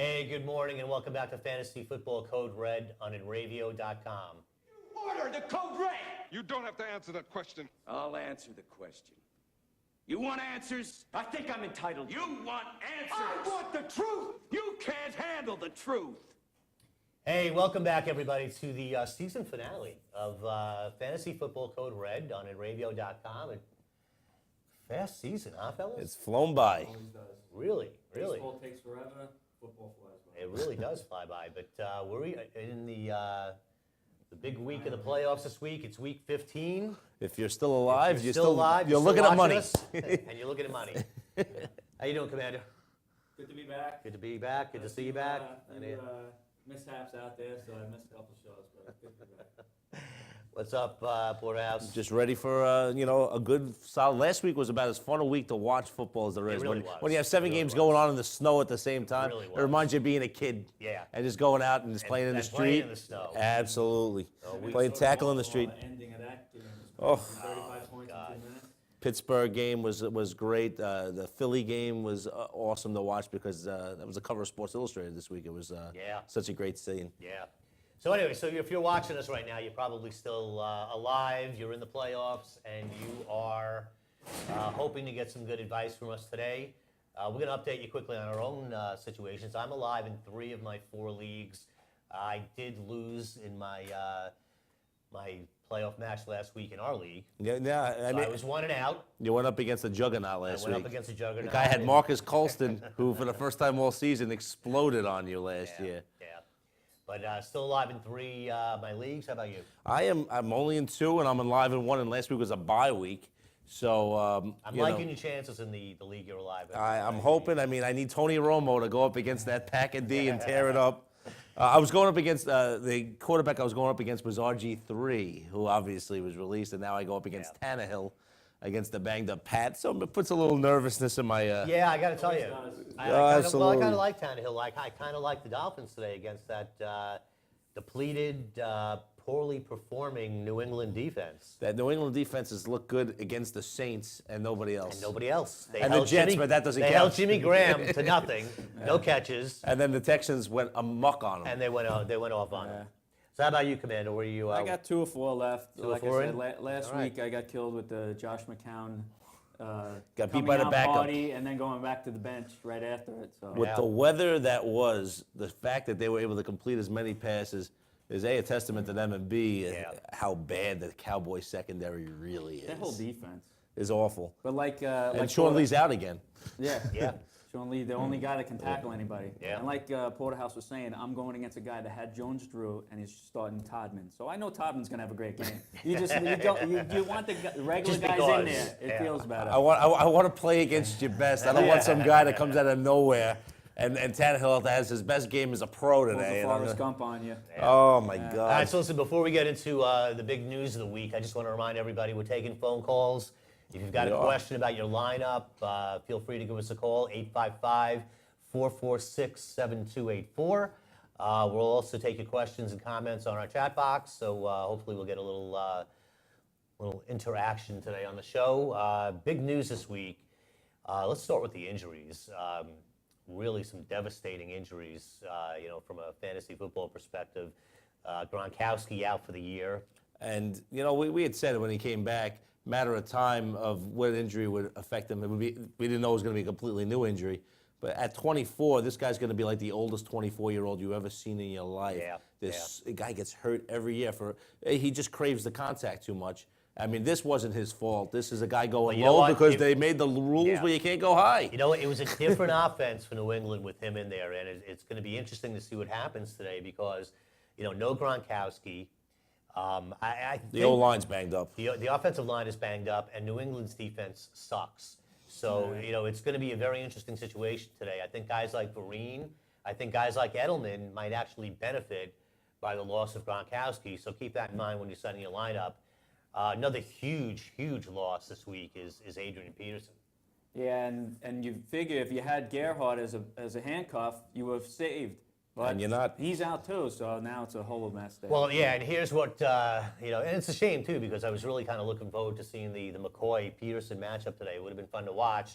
Hey, good morning and welcome back to Fantasy Football Code Red on Enravio.com. Order the Code Red! You don't have to answer that question. I'll answer the question. You want answers? I think I'm entitled. You want answers? I want the truth! You can't handle the truth! Hey, welcome back everybody to the season finale of Fantasy Football Code Red on Enravio.com. And fast season, huh, fellas? It's flown by. Always does. Really. Baseball takes forever. Football flies by. It really does fly by. But we're in the big week of the playoffs this week. It's week 15. If you're still alive, You're still alive. You're still looking at watching money. us, and you're looking at money. How you doing, Commander? Good to be back. Good to be back. Good to see you back. Mishaps out there, so I missed a couple shows, but good to be back. What's up, Porterhouse? Just ready for a good solid. Last week was about as fun a week to watch football as there is. really when, was. when you have seven It really games was. going on in the snow at the same time, really was. it reminds you of being a kid. Yeah. And just going out and just playing in the and street. playing in the snow. Absolutely. we- Playing tackle in the street. The ending of that game Oh. was 35 points in 2 minutes. Pittsburgh game was great. The Philly game was awesome to watch because that was the cover of Sports Illustrated this week. It was such a great scene. Yeah. So anyway, so if you're watching us right now, you're probably still alive. You're in the playoffs, and you are hoping to get some good advice from us today. We're going to update you quickly on our own situations. I'm alive in 3 of my 4 leagues. I did lose in my my playoff match last week in our league. Yeah. So I was 1 and out. You went up against a juggernaut last I went week. up against a juggernaut. The guy had Marcus Colston, who for the first time all season exploded on you last year. Yeah. But still alive in 3 my leagues. How about you? I'm only in 2, and I'm alive in 1, and last week was a bye week. So I'm liking your chances in the league you're alive in. I'm hoping. I mean, I need Tony Romo to go up against that pack of D and tear it up. I was going up against the quarterback I was going up against was RG3, who obviously was released, and now I go up against Tannehill against the banged-up Pat. So it puts a little nervousness in my. Yeah, I got to tell you. I absolutely. kind of like Tannehill. I kind of like the Dolphins today against that depleted, poorly performing New England defense. That New England defense has looked good against the Saints and nobody else. And nobody else. They And the held Jets, but that doesn't They count. held Jimmy Graham to nothing, no catches, And then the Texans went amok on them. and they went off on him. So how about you, Commander? Were you? I got 2 or 4 left. 2 or like 4 I said, in? last All right. week I got killed with the Josh McCown Got beat coming by the out backup. party and then going back to the bench right after it. So With Yeah. the weather that was, the fact that they were able to complete as many passes is A, a testament to them, and B, how bad the Cowboys secondary really is. that whole defense. Is awful. But like And Sean Lee's out again. Yeah. Yeah. Sean Lee, the only guy that can tackle anybody. Yeah. And like Porterhouse was saying, I'm going against a guy that had Jones-Drew and he's starting Todman. So I know Todman's going to have a great game. You want the regular Just guys because, in there. It feels better. I want to play against your best. I don't want some guy that comes out of nowhere. And Tannehill has his best game as a pro Pulls today. a and I'm Forrest gonna- Gump on you. Oh, my All right, God. so listen, before we get into the big news of the week, I just want to remind everybody we're taking phone calls. If you've got a question about your lineup, feel free to give us a call, 855-446-7284. We'll also take your questions and comments on our chat box, so hopefully we'll get a little interaction today on the show. Big news this week. Let's start with the injuries. Really some devastating injuries, from a fantasy football perspective. Gronkowski out for the year. And, we had said it when he came back, matter of time of what injury would affect him. We didn't know it was going to be a completely new injury. But at 24, this guy's going to be like the oldest 24-year-old you've ever seen in your life. This guy gets hurt every year. He just craves the contact too much. I mean, this wasn't his fault. This is a guy going low because they made the rules where you can't go high. You know, it was a different offense for New England with him in there, and it's going to be interesting to see what happens today because, no Gronkowski. I think The O-line's banged up. The offensive line is banged up, and New England's defense sucks. So, it's going to be a very interesting situation today. I think guys like Vereen, I think guys like Edelman might actually benefit by the loss of Gronkowski. So keep that in mind when you're setting your lineup. Another huge loss this week is Adrian Peterson. Yeah, and you figure if you had Gerhardt as a handcuff, you would have saved. But And you're not. He's out too, so now it's a whole mess there. Well, yeah, and here's what, and it's a shame too because I was really kind of looking forward to seeing the McCoy-Peterson matchup today. It would have been fun to watch.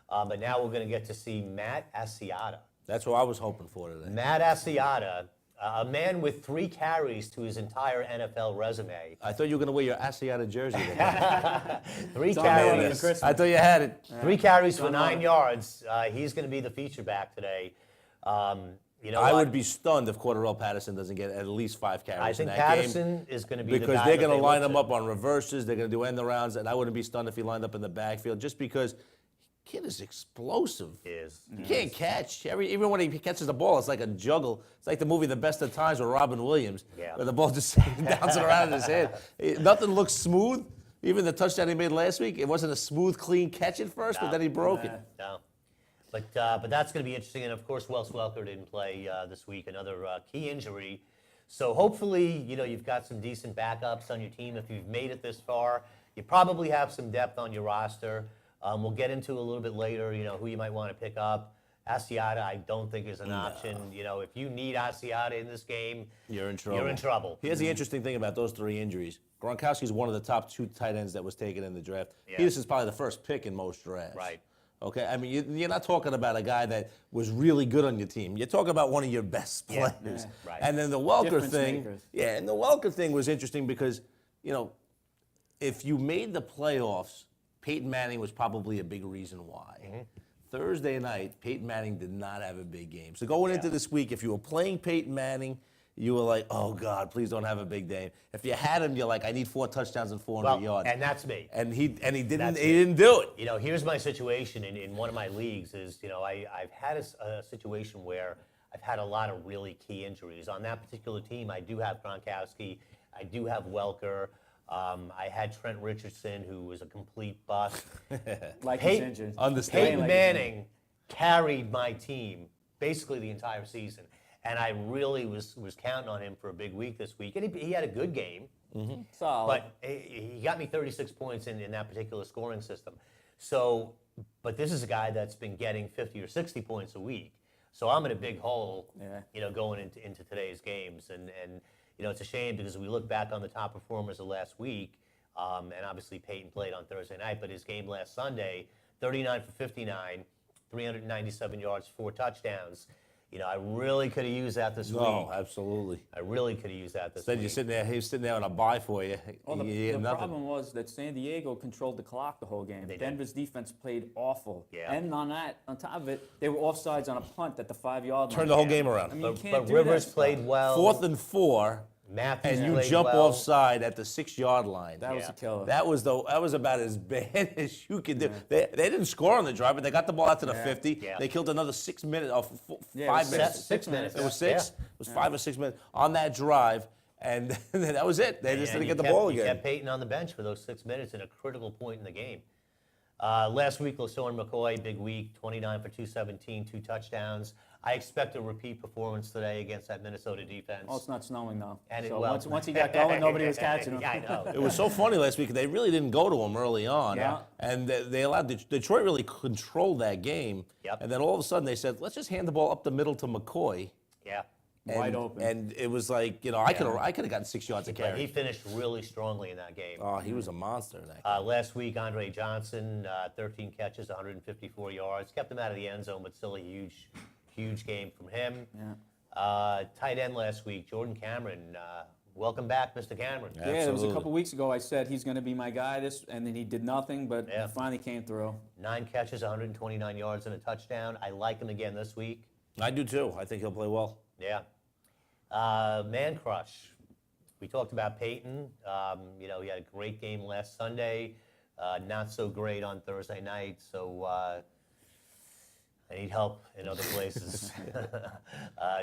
But now we're going to get to see Matt Asiata. That's what I was hoping for today. Matt Asiata, a man with 3 carries to his entire NFL resume. I thought you were going to wear your Asiata jersey today. 3 It's on the order for carries. Christmas. I thought you had it. 3 carries for Don't know. 9 yards. He's going to be the feature back today. You know I what? would be stunned if Cordarrelle Patterson doesn't get at least 5 carries I in think that Patterson is going to be the because guy they're that going to they line look him to. up on reverses. They're going to do end arounds, and I wouldn't be stunned if he lined up in the backfield just because kid is explosive. He is. He can't catch. Even when he catches the ball, it's like a juggle. It's like the movie The Best of Times with Robin Williams, Yeah. where the ball just bouncing around in his head. Nothing looks smooth. Even the touchdown he made last week, it wasn't a smooth, clean catch at first, but then he broke it. No. But that's going to be interesting. And, of course, Wes Welker didn't play this week, another key injury. So hopefully, you know, you've got some decent backups on your team. If you've made it this far, you probably have some depth on your roster. We'll get into a little bit later, you know, who you might want to pick up. Asiata, I don't think is an option. You know, if you need Asiata in this game, You're in trouble. You're in trouble. Here's the interesting thing about those 3 injuries. Gronkowski's one of the top 2 tight ends that was taken in the draft. Yeah. Peterson's probably the first pick in most drafts. Right. Okay, I mean, you're not talking about a guy that was really good on your team. You're talking about one of your best Yeah. players. Yeah. Right. And then the Welker Difference thing, makers. yeah, and the Welker thing was interesting because, you know, if you made the playoffs, Peyton Manning was probably a big reason why. Mm-hmm. Thursday night, Peyton Manning did not have a big game. So going into Yeah. this week, if you were playing Peyton Manning, you were like, oh, God, please don't have a big game. If you had him, you're like, I need 4 touchdowns and 400 Well, yards. and that's me. And he didn't That's he it. didn't do it. You know, here's my situation in one of my leagues is, you know, I've had a situation where I've had a lot of really key injuries. On that particular team, I do have Gronkowski. I do have Welker. I had Trent Richardson, who was a complete bust. Like Pey- he's injured. Understand. Peyton Like he's injured. Manning carried my team basically the entire season. And I really was counting on him for a big week this week. And he had a good game. Solid. But he got me 36 points in that particular scoring system. So, but this is a guy that's been getting 50 or 60 points a week. So I'm in a big hole, Yeah. you know, going into today's games. And, you know, it's a shame because we look back on the top performers of last week, and obviously Peyton played on Thursday night, but his game last Sunday, 39 for 59, 397 yards, 4 touchdowns. You know, I really could have used that this No, week. absolutely. I really could have used that this Instead, week. you're sitting there, he's sitting there on a bye for you. Well, You the get nothing. problem was that San Diego controlled the clock the whole game. They did. Denver's defense played awful. Yeah. And on top of it, they were offsides on a punt at the 5-yard line. Turned the whole game around. I mean, you But, can't but do Rivers that played stuff. well. 4th and 4, Matthews and you played jump well. offside at the 6-yard line. That was Yeah. a killer. That was about as bad as you could do. They didn't score on the drive, but they got the ball out to the 50. Yeah. They killed another 6 minutes, or Yeah, it 5 was minutes. 6 minutes. It was Yeah. 6. It was 5 or 6 minutes on that drive, and that was it. They just And didn't you get the kept- ball You again. kept Peyton on the bench for those 6 minutes in a critical point in the game. Last week, LaShawn McCoy, big week, 29 for 217, 2 touchdowns. I expect a repeat performance today against that Minnesota defense. Oh, it's not snowing though. And it- so well- once he got going, nobody was catching him. Yeah, I know. It was so funny last week. They really didn't go to him early on. Yeah. And they allowed Detroit really controlled that game. Yep. And then all of a sudden they said, let's just hand the ball up the middle to McCoy. Yeah. Wide open. And it was like, you know, I could have gotten 6 yards a But he carry. finished really strongly in that game. Oh, he was a monster in that game. Last week, Andre Johnson, 13 catches, 154 yards. Kept him out of the end zone, but still a huge game from him. Yeah. Tight end last week, Jordan Cameron. Welcome back, Mr. Cameron. Yeah, it was a Absolutely. couple weeks ago. I said he's going to be my guy, and then he did nothing, but Yeah. he finally came through. 9 catches, 129 yards, and a touchdown. I like him again this week. I do too. I think he'll play well. Yeah. Man crush. We talked about Peyton. You know, he had a great game last Sunday. Not so great on Thursday night. So I need help in other places.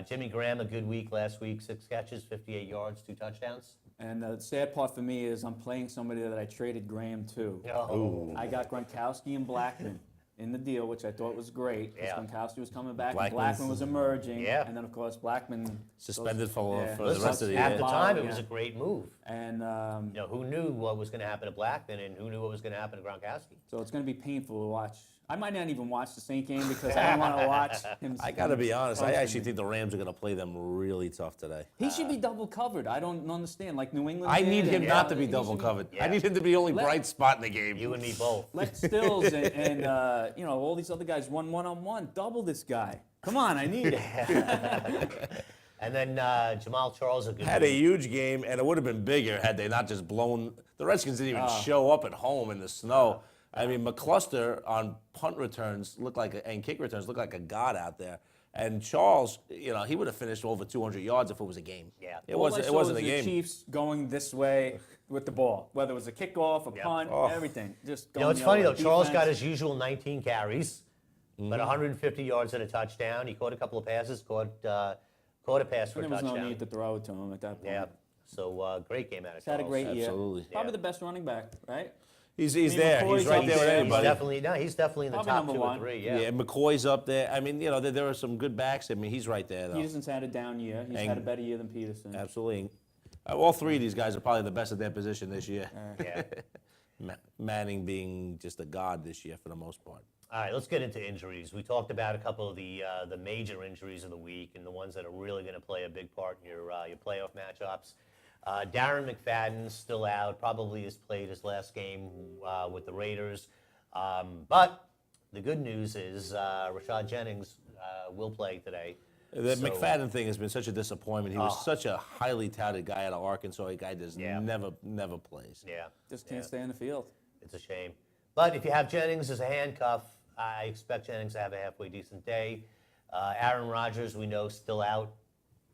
Jimmy Graham, a good week last week. 6 catches, 58 yards, 2 touchdowns. And the sad part for me is I'm playing somebody that I traded Graham to. Oh. I got Gronkowski and Blackman in the deal, which I thought was great because Yeah. Gronkowski was coming back Blackman's- and Blackman was emerging. Yeah. And then, of course, Blackman Suspended for Yeah. the Listen, rest of the at year. the time, it Yeah. was a great move. And You know, who knew what was going to happen to Blackman and who knew what was going to happen to Gronkowski? so it's going to be painful to watch. I might not even watch the Saint game because I don't want to watch him. I got to be honest. I posting actually me. think the Rams are going to play them really tough today. He should be double covered. I don't understand. Like New England. I did, need him and, not to be he double should covered. Yeah. I need him to be the only Let- bright spot in the game. You and me both. Let Stills and you know all these other guys run one-on-one. Double this guy. Come on, I need it. And then Jamal Charles, a good Had a week. huge game, and it would have been bigger had they not just blown. The Redskins didn't even show up at home in the snow. I mean, McCluster on punt returns and kick returns looked like a god out there. And Charles, he would have finished over 200 yards if it was a game. Yeah. It All I wasn't. It saw wasn't was a the game. Chiefs going this way with the ball, whether it was a kickoff, a punt, everything. Just going It's the funny, other though. way. Charles Defense. got his usual 19 carries, but 150 yards and a touchdown. He caught a couple of passes, caught a pass for a There was touchdown. no need to throw it to him at that point. Yeah. So great game out of He's had a Charles. great year. Absolutely. Probably Yeah. the best running back, right? He's I mean, there. McCoy's He's right up there with there. everybody. He's definitely in the Probably top number 2 one. or 3. Yeah, McCoy's up there. I mean, there are some good backs. I mean, he's right there, though. Peterson's had a down year. He's had a better year than Peterson. Absolutely. All three of these guys are probably the best at their position this year. Yeah. Manning being just a god this year for the most part. All right, let's get into injuries. We talked about a couple of the major injuries of the week and the ones that are really going to play a big part in your playoff matchups. Darren McFadden's still out, probably has played his last game with the Raiders. But the good news is Rashad Jennings will play today. The So- McFadden thing has been such a disappointment. He was such a highly touted guy out of Arkansas. A guy that Yeah. never plays. Yeah, Just can't stay on the field. it's a shame. But if you have Jennings as a handcuff, I expect Jennings to have a halfway decent day. Aaron Rodgers, we know, still out.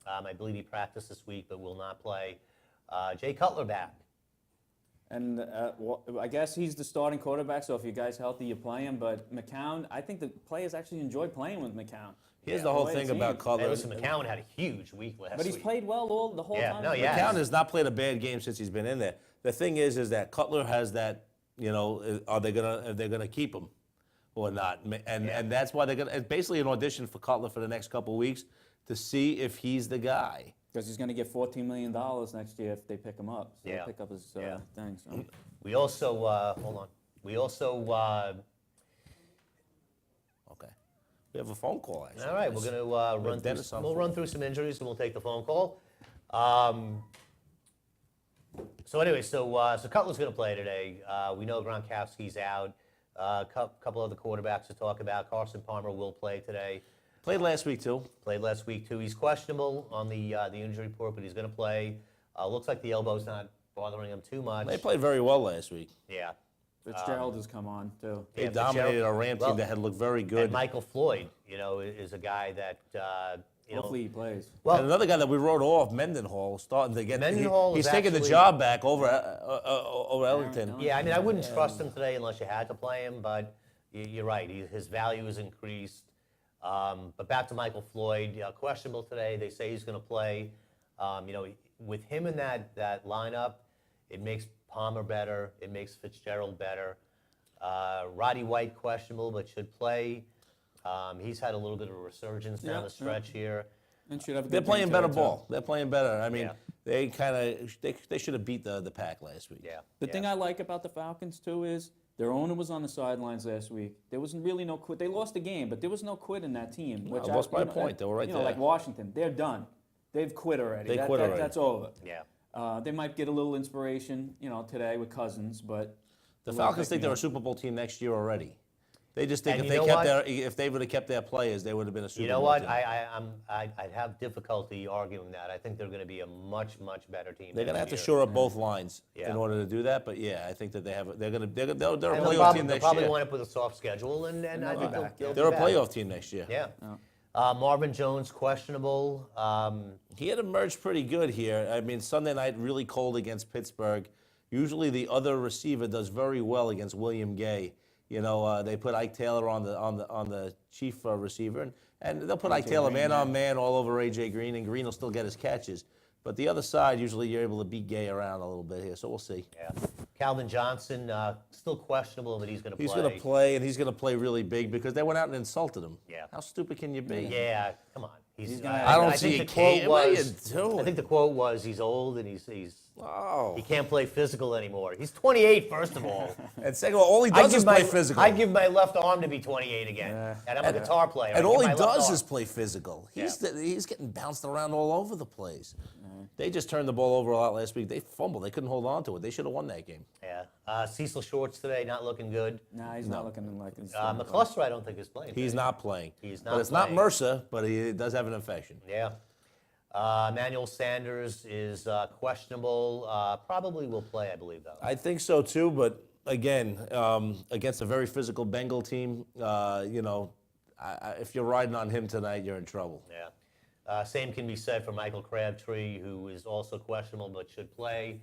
I believe he practiced this week, but will not play. Jay Cutler back. And I guess he's the starting quarterback, so if you guys healthy, you play him. But McCown, I think the players actually enjoy playing with McCown. Here's the whole way it thing about seems. Cutler. Hey, listen, McCown had a huge week last But he's week. played well the whole Yeah, time. no, yeah. McCown has not played a bad game since he's been in there. The thing is that Cutler has that. Are they gonna keep him or not? And that's why they're gonna. It's basically an audition for Cutler for the next couple of weeks to see if he's the guy. Because he's going to get $14 million next year if they pick him up. So Yeah. they'll pick up his Yeah. thing. So. We also, hold on. We also, all Okay. We have a phone call actually. right, we're going to run Dennis through, on we'll phone. run through some injuries and we'll take the phone call. So anyway, so Cutler's going to play today. We know Gronkowski's out. A couple other quarterbacks to talk about. Carson Palmer will play today. Played last week too. Played last week too. He's questionable on the injury report, but he's going to play. Looks like the elbow's not bothering him too much. They played very well last week. Yeah. Fitzgerald has come on, too. They Yeah, dominated a Fitzgerald- Ram well, team that had looked very good. And Michael Floyd, is a guy that Hopefully he plays. Well, and another guy that we wrote off, Mendenhall, starting to get. Mendenhall he's is taking the actually- job back over Ellington. yeah, I mean, I wouldn't trust him today unless you had to play him, but you're right. His value is increased. But back to Michael Floyd, questionable today. They say he's going to play. With him in that lineup, it makes Palmer better. It makes Fitzgerald better. Roddy White questionable, but should play. He's had a little bit of a resurgence down Yeah, the stretch here. And should have a They're good playing team better today, too. ball. They're playing better. I mean, Yeah. they kind of they should have beat the pack last week. Yeah. The thing I like about the Falcons, too, is their owner was on the sidelines last week. There wasn't really no quit. They lost the game, but there was no quit in that team. No, lost by a point. They were right there. Like Washington, they're done. They've quit already. They quit already. That's over. Yeah. They might get a little inspiration, today with Cousins, but The Falcons think they're a Super Bowl team next year already. They just think And if you they know kept what? if they would have kept their players, they would have been a Super You know Bowl what? team. I'd have difficulty arguing that. I think they're going to be a much better team. They're going to have next to year. shore up both lines Yeah. in order to do that. But yeah, I think that they're a And playoff they'll team next probably year. wind up with a soft schedule, and I they'll think be back, they'll They're a be back. playoff team next year. Yeah. Marvin Jones questionable. He had emerged pretty good here. I mean, Sunday night really cold against Pittsburgh. Usually the other receiver does very well against William Gay. They put Ike Taylor on the chief receiver, and they'll put Ike Taylor man on man all over AJ Green, and Green will still get his catches. But the other side, usually you're able to beat Gay around a little bit here, so we'll see. Yeah. Calvin Johnson still questionable, but he's going to play. He's going to play, and he's going to play really big because they went out and insulted him. Yeah. How stupid can you be? Yeah, come on. He's gonna- I don't think see the a game. quote What are you was- doing? I think the quote was he's old and he's Oh. He can't play physical anymore. He's 28, first of all. And second of all he does is play physical. I'd give my left arm to be 28 again. And I'm a guitar player. And I'd all give he my left does arm. is play physical. He's getting bounced around all over the place. They just turned the ball over a lot last week. They fumbled. They couldn't hold on to it. They should have won that game. Yeah. Cecil Shorts today, not looking good. Nah, he's not looking like he's McCluster, I don't think is playing. He's today. not playing. He's not But it's playing. not MRSA, but he does have an infection. Yeah. Emmanuel Sanders is questionable. Probably will play, I believe, though. I think so too, but again, against a very physical Bengal team, if you're riding on him tonight, you're in trouble. Yeah. Same can be said for Michael Crabtree, who is also questionable but should play,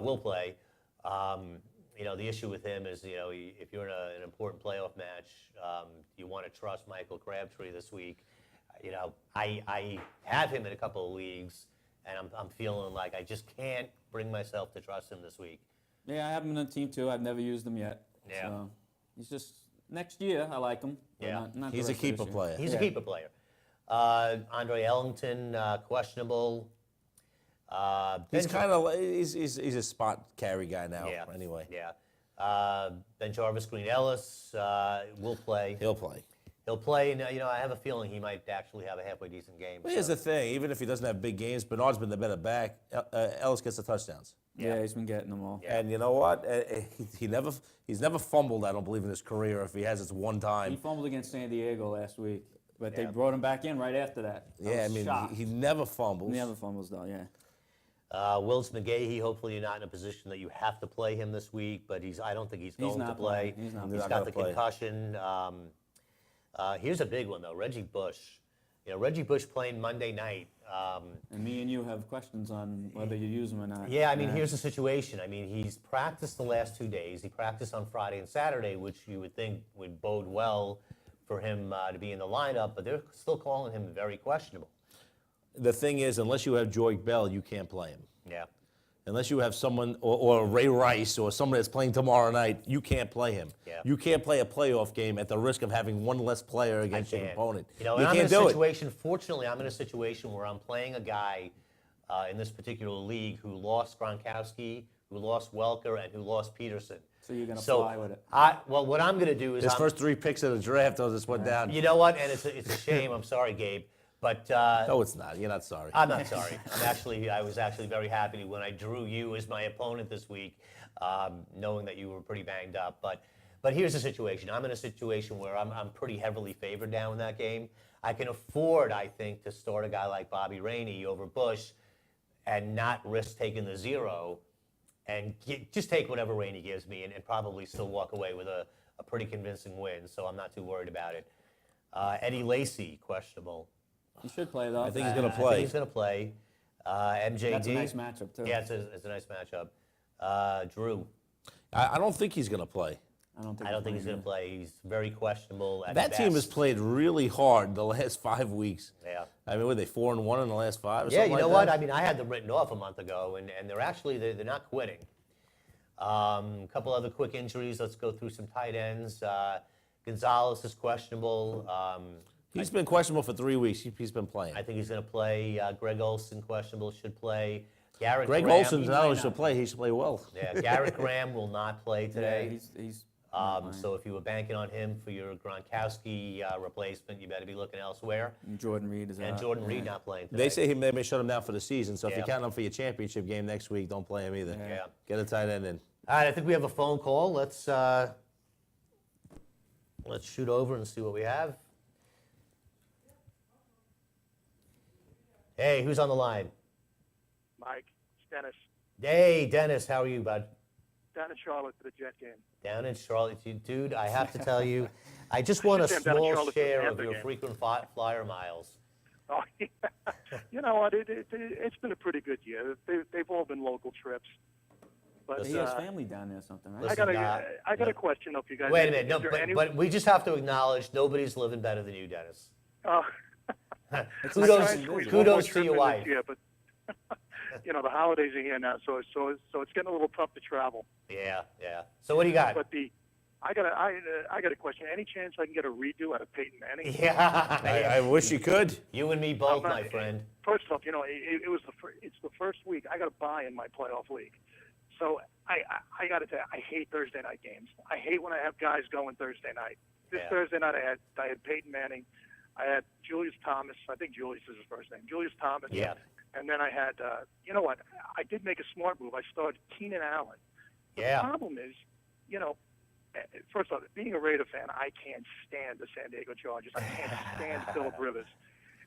will play. The issue with him is, if you're in an important playoff match, you want to trust Michael Crabtree this week. I have him in a couple of leagues, and I'm feeling like I just can't bring myself to trust him this week. Yeah, I have him in the team too. I've never used him yet. Yeah. So he's just next year. I like him. But Yeah. not the He's a rest of this keeper year. player. He's a keeper player. Andre Ellington, questionable. He's kind of he's a spot carry guy now. Yeah. Anyway, Yeah. Ben Jarvis Green Ellis will play. he'll play. He'll play, and I have a feeling he might actually have a halfway decent game. But here's the thing: even if he doesn't have big games, Bernard's been the better back. Ellis gets the touchdowns. Yeah, he's been getting them all. Yeah. And you know what? He's never fumbled. I don't believe in his career. If he has, it's one He time. fumbled against San Diego last week, but they Yeah. brought him back in right after that. Yeah, I mean, he never fumbles. He never fumbles though. Yeah. Wills McGahee, hopefully you're not in a position that you have to play him this week, but I don't think he's going to not play. playing. He's not He's not got gonna the play. concussion. Here's a big one, though, Reggie Bush. Reggie Bush playing Monday night. And me and you have questions on whether you use him or not. Yeah, I mean, here's the situation. I mean, he's practiced the last 2 days. He practiced on Friday and Saturday, which you would think would bode well for him to be in the lineup, but they're still calling him very questionable. The thing is, unless you have Joy Bell, you can't play him. Yeah. Unless you have someone, or Ray Rice, or someone that's playing tomorrow night, you can't play him. Yeah. You can't play a playoff game at the risk of having one less player I against your can't. opponent. And I'm can't in a do it. situation, fortunately, I'm in a situation where I'm playing a guy in this particular league who lost Gronkowski, who lost Welker, and who lost Peterson. So you're gonna fly with it. Well, what I'm going to do is His first 3 picks of the draft, those just went down. You know what? And it's a shame. I'm sorry, Gabe. But No, it's not. You're not sorry. I'm not sorry. I was actually very happy when I drew you as my opponent this week, knowing that you were pretty banged up. But here's the situation. I'm in a situation where I'm pretty heavily favored down in that game. I can afford, I think, to start a guy like Bobby Rainey over Bush and not risk taking the 0 and just take whatever Rainey gives me and probably still walk away with a pretty convincing win. So I'm not too worried about it. Eddie Lacy, questionable. He should play though. I think he's going to I think play. he's going to play. MJD. That's a nice matchup too. Yeah, it's a nice matchup. Drew. I don't think he's going to play. I don't think he's going to play. He's very questionable at That team has best. played really hard the last 5 weeks. Yeah. I mean, were they 4-1 in the last 5 or Yeah, something you like know that? what? I mean, I had them written off a month ago, and they're not quitting. A couple other quick injuries. Let's go through some tight ends. Gonzalez is questionable. He's been questionable for 3 weeks. He's been playing. I think he's going to play. Greg Olson, questionable, should play. Garrett Greg Graham, Olson not only should play, he should play well. Yeah, Garrett Graham will not play Yeah, today. he's not playing. So if you were banking on him for your Gronkowski replacement, you better be looking elsewhere. And Jordan Reed is And out. Jordan Reed not playing today. They say they may shut him down for the season, so if you Yeah. count him for your championship game next week, don't play him either. Yeah. Get a tight end in. All right, I think we have a phone call. Let's shoot over and see what we have. Hey, who's on the line? Mike, it's Dennis. Hey, Dennis, how are you, bud? Down in Charlotte for the Jet game. Down in Charlotte. Dude, I have to tell you, I just want a should say I'm down in small Charlotte for the share of Panther your game. frequent flyer miles. Oh, yeah. You know what? It's been a pretty good year. They've all been local trips. But He has family down there or something, right? Listen, I got a question of you guys. Wait a minute, no, Is there but, any- but we just have to acknowledge nobody's living better than you, Dennis. Oh, It's Kudos- nice I and squeezed busy. one more kudos to trip your in wife. This year, but the holidays are here now, so it's getting a little tough to travel. Yeah. So what do you got? But the I got a question. Any chance I can get a redo out of Peyton Manning? Yeah. I wish you could. You and me both, I'm my not- friend. First off, it's the first week. I got a bye in my playoff league. So I got to tell you, I hate Thursday night games. I hate when I have guys going Thursday night. This Yeah. Thursday night I had Peyton Manning. I had Julius Thomas. I think Julius is his first name. Julius Thomas. Yeah. And then I had, you know what? I did make a smart move. I started Keenan Allen. Yeah. The problem is, first off, being a Raider fan, I can't stand the San Diego Chargers. I can't stand Phillip Rivers.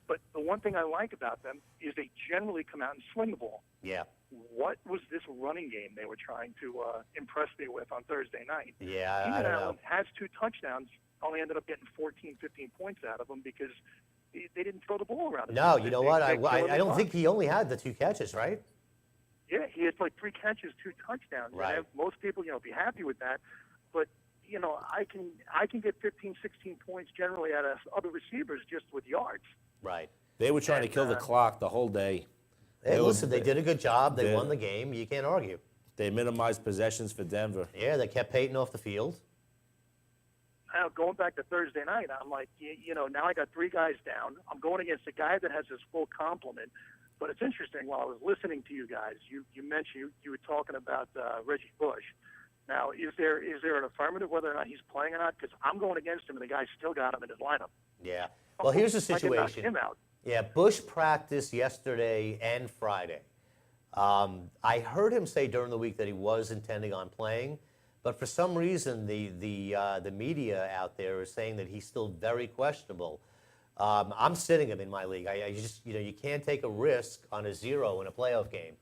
But the one thing I like about them is they generally come out and swing the ball. Yeah. What was this running game they were trying to impress me with on Thursday night? Yeah, I Keenan don't know. Allen has 2 touchdowns, only ended up getting 14, 15 points out of them because they didn't throw the ball around. No, you know what? I I don't think he only had the 2 catches, right? Yeah, he had like 3 catches, 2 touchdowns. Right. And most people, be happy with that. But, I can get 15, 16 points generally out of other receivers just with yards. Right. They were trying to And, kill the clock the whole day. Hey, They were- listen, they did a good job. They Yeah. won the game. You can't argue. They minimized possessions for Denver. Yeah, they kept Peyton off the field. Now, going back to Thursday night, I'm like, now I got 3 guys down. I'm going against a guy that has his full complement. But it's interesting, while I was listening to you guys, you mentioned you were talking about Reggie Bush. Now, is there an affirmative whether or not he's playing or not? Because I'm going against him, and the guy still got him in his lineup. Yeah. Well, here's the I can knock situation. him out. Yeah, Bush practiced yesterday and Friday. I heard him say during the week that he was intending on playing, but for some reason the media out there is saying that he's still very questionable. I'm sitting him in my league. I just you can't take a risk on a 0 in a playoff game.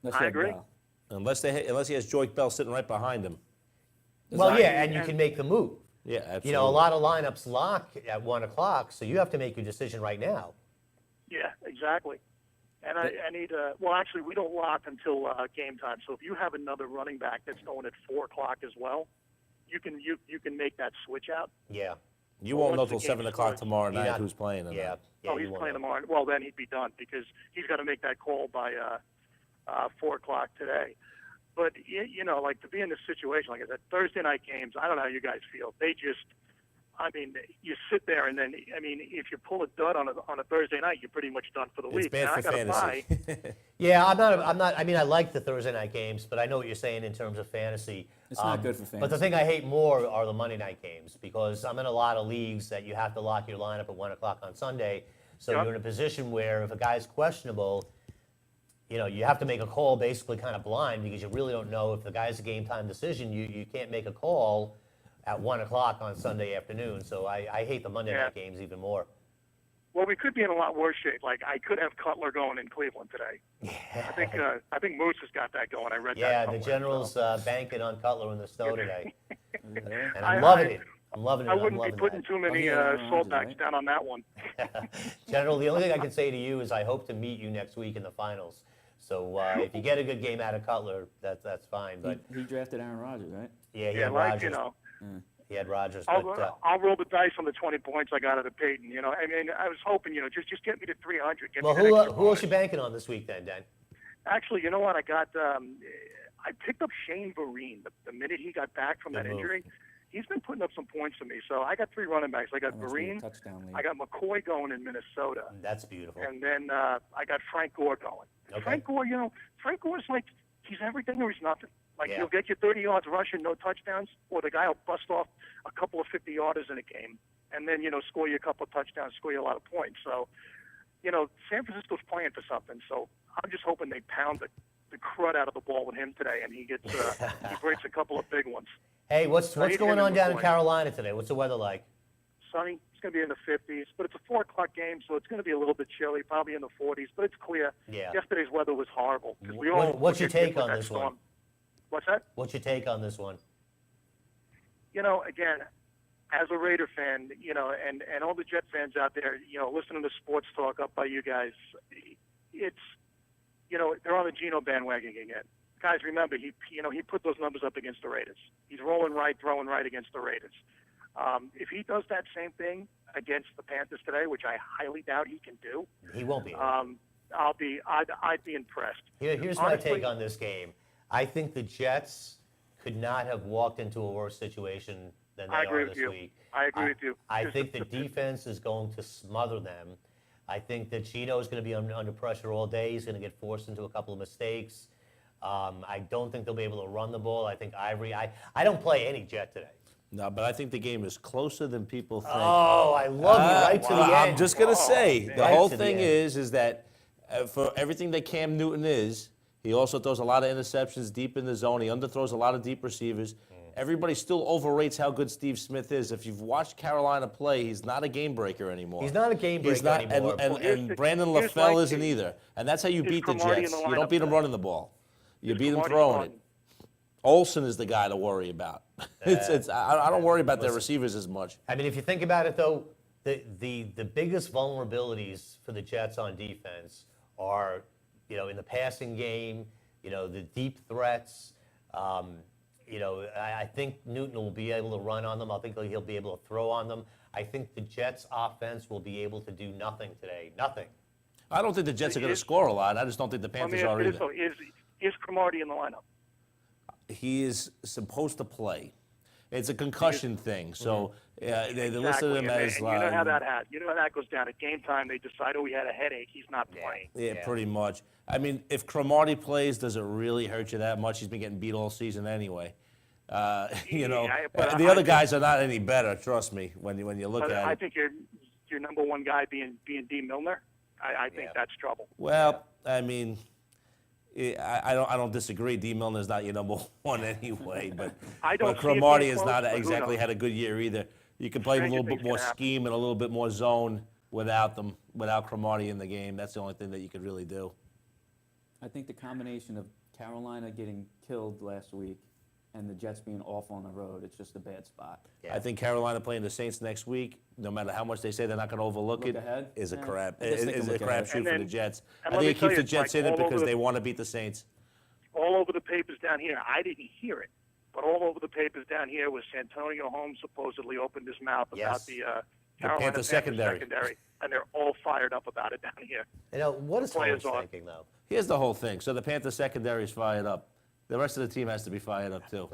Let's I let agree. Bell. Unless he has Joik Bell sitting right behind him. Well, Exactly. yeah, and you can make the move. Yeah, absolutely. A lot of lineups lock at 1 o'clock, so you have to make your decision right now. Yeah, exactly. And I need well, actually, we don't lock until game time. So if you have another running back that's going at 4 o'clock as well, you can make that switch out. Yeah. You won't know once the till game 7 o'clock starts, tomorrow You're night not- who's playing. or Yeah. not. Yeah, Oh, you he's won't playing know. tomorrow. Well, then he'd be done because he's got to make that call by 4 o'clock today. But like to be in this situation, like I said, Thursday night games. I don't know how you guys feel. They just, you sit there and then, if you pull a dud on a Thursday night, you're pretty much done for the It's week. bad Now, for I got a bye. fantasy. Yeah, I'm not. I mean, I like the Thursday night games, but I know what you're saying in terms of fantasy. It's not good for But the fantasy. thing I hate more are the Monday night games because I'm in a lot of leagues that you have to lock your lineup at 1 o'clock on Sunday. So Yep. you're in a position where if a guy's questionable, you have to make a call basically kind of blind because you really don't know if the guy's a game time decision. You can't make a call at 1 o'clock on Sunday afternoon. So I hate the Monday Yeah. night games even more. Well, we could be in a lot worse shape. Like I could have Cutler going in Cleveland today. I think Moose has got that going. I read Yeah, that. the somewhere, General's so. banking on Cutler in the snow today. Yeah. And I'm I- loving I- it. I'm loving it. I I'm wouldn't be loving putting that. too many yeah, Aaron Rodgers, saltbacks right? down on that one. General, the only thing I can say to you is I hope to meet you next week in the finals. So if you get a good game out of Cutler, that's fine. But He drafted Aaron Rodgers, right? yeah, he Yeah, had like Rodgers. He had Rodgers. I'll, But I'll roll the dice on the 20 points I got out of Peyton. I was hoping, just get me to 300. Get well, me that extra who else bonus. you banking on this week then, Dan? Actually, you know what? I got. I picked up Shane Vereen the minute he got back from Good that move. injury. He's been putting up some points for me. So I got 3 running backs. I got That must be a Vereen. touchdown lead. I got McCoy going in Minnesota. That's beautiful. And then I got Frank Gore going. Okay. Frank Gore, Frank Gore's like he's everything or he's nothing. Like Yeah. he'll get you 30 yards rushing, no touchdowns, or the guy will bust off a couple of 50-yarders in a game, and then score you a couple of touchdowns, score you a lot of points. So, San Francisco's playing for something. So I'm just hoping they pound the crud out of the ball with him today, and he gets he breaks a couple of big ones. Hey, what's I need going him on in down in McCoy. Carolina today? What's the weather like? Sunny. It's going to be in the 50s, but it's a 4 o'clock game, so it's going to be a little bit chilly, probably in the 40s, but it's clear. Yeah. Yesterday's weather was horrible. 'cause we What's your get hit take with on that this one? storm. What's that? What's your take on this one? Again, as a Raider fan, and all the Jet fans out there, listening to sports talk up by you guys, it's, they're on the Geno bandwagon again. Guys, remember, he put those numbers up against the Raiders. He's rolling right, throwing right against the Raiders. If he does that same thing against the Panthers today, which I highly doubt he can do, He won't be. I'd be impressed. Here's my honestly- take on this game. I think the Jets could not have walked into a worse situation than I they agree are with this you. week. I agree with you. I Just think the defense is going to smother them. I think that Chino is going to be under pressure all day. He's going to get forced into a couple of mistakes. I don't think they'll be able to run the ball. I think Ivory. I don't play any Jet today. No, but I think the game is closer than people think. Oh, I love you right to the end. I'm just gonna say the Right whole to the thing end. is that for everything that Cam Newton is, he also throws a lot of interceptions deep in the zone. He underthrows a lot of deep receivers. Everybody still overrates how good Steve Smith is. If you've watched Carolina play, he's not a game breaker anymore. He's not a game He's breaker not, anymore. and Brandon here's LaFell my isn't take. either. And that's how you Is beat the Cromartie in Jets. the You don't lineup beat them today? running the ball. You beat them Cromartie throwing starting? it. Olsen is the guy to worry about. I don't worry about their receivers as much. I mean, if you think about it, though, the biggest vulnerabilities for the Jets on defense are, in the passing game, the deep threats. I think Newton will be able to run on them. I think he'll be able to throw on them. I think the Jets' offense will be able to do nothing today. Nothing. I don't think the Jets are going to score a lot. I just don't think the Let me Panthers ask are you this, either. though. Is Cromartie in the lineup? He is supposed to play. It's a concussion thing, so they listed him and as you know how that goes down. At game time, they decide, he had a headache. He's not playing. yeah, pretty much. I mean, if Cromartie plays, does it really hurt you that much? He's been getting beat all season anyway. but the other guys are not any better. Trust me. When you look But at I it. think your number one guy being D. Milner. I think that's trouble. Well, I mean, I don't disagree. D. Milner's not your number one anyway, but I don't but see it being Cromartie has close, not but who exactly knows? had a good year either. You can play a Stranger little bit things more can happen. scheme and a little bit more zone without Cromartie in the game. That's the only thing that you could really do. I think the combination of Carolina getting killed last week and the Jets being off on the road, it's just a bad spot. Yeah. I think Carolina playing the Saints next week, no matter how much they say they're not going to overlook Look it, ahead? is a Yeah, crap. I guess they can Is a look ahead. crapshoot for And the then- Jets. and I let think me it tell keeps you, the Jets like, in it all over because the- they want to beat the Saints. All over the papers down here, I didn't hear it, but all over the papers down here was Santonio Holmes supposedly opened his mouth about Yes. the Carolina Panther secondary. and they're all fired up about it down here. What is players Holmes are. thinking, though? Here's the whole thing. So the Panther secondary is fired up. The rest of the team has to be fired up too.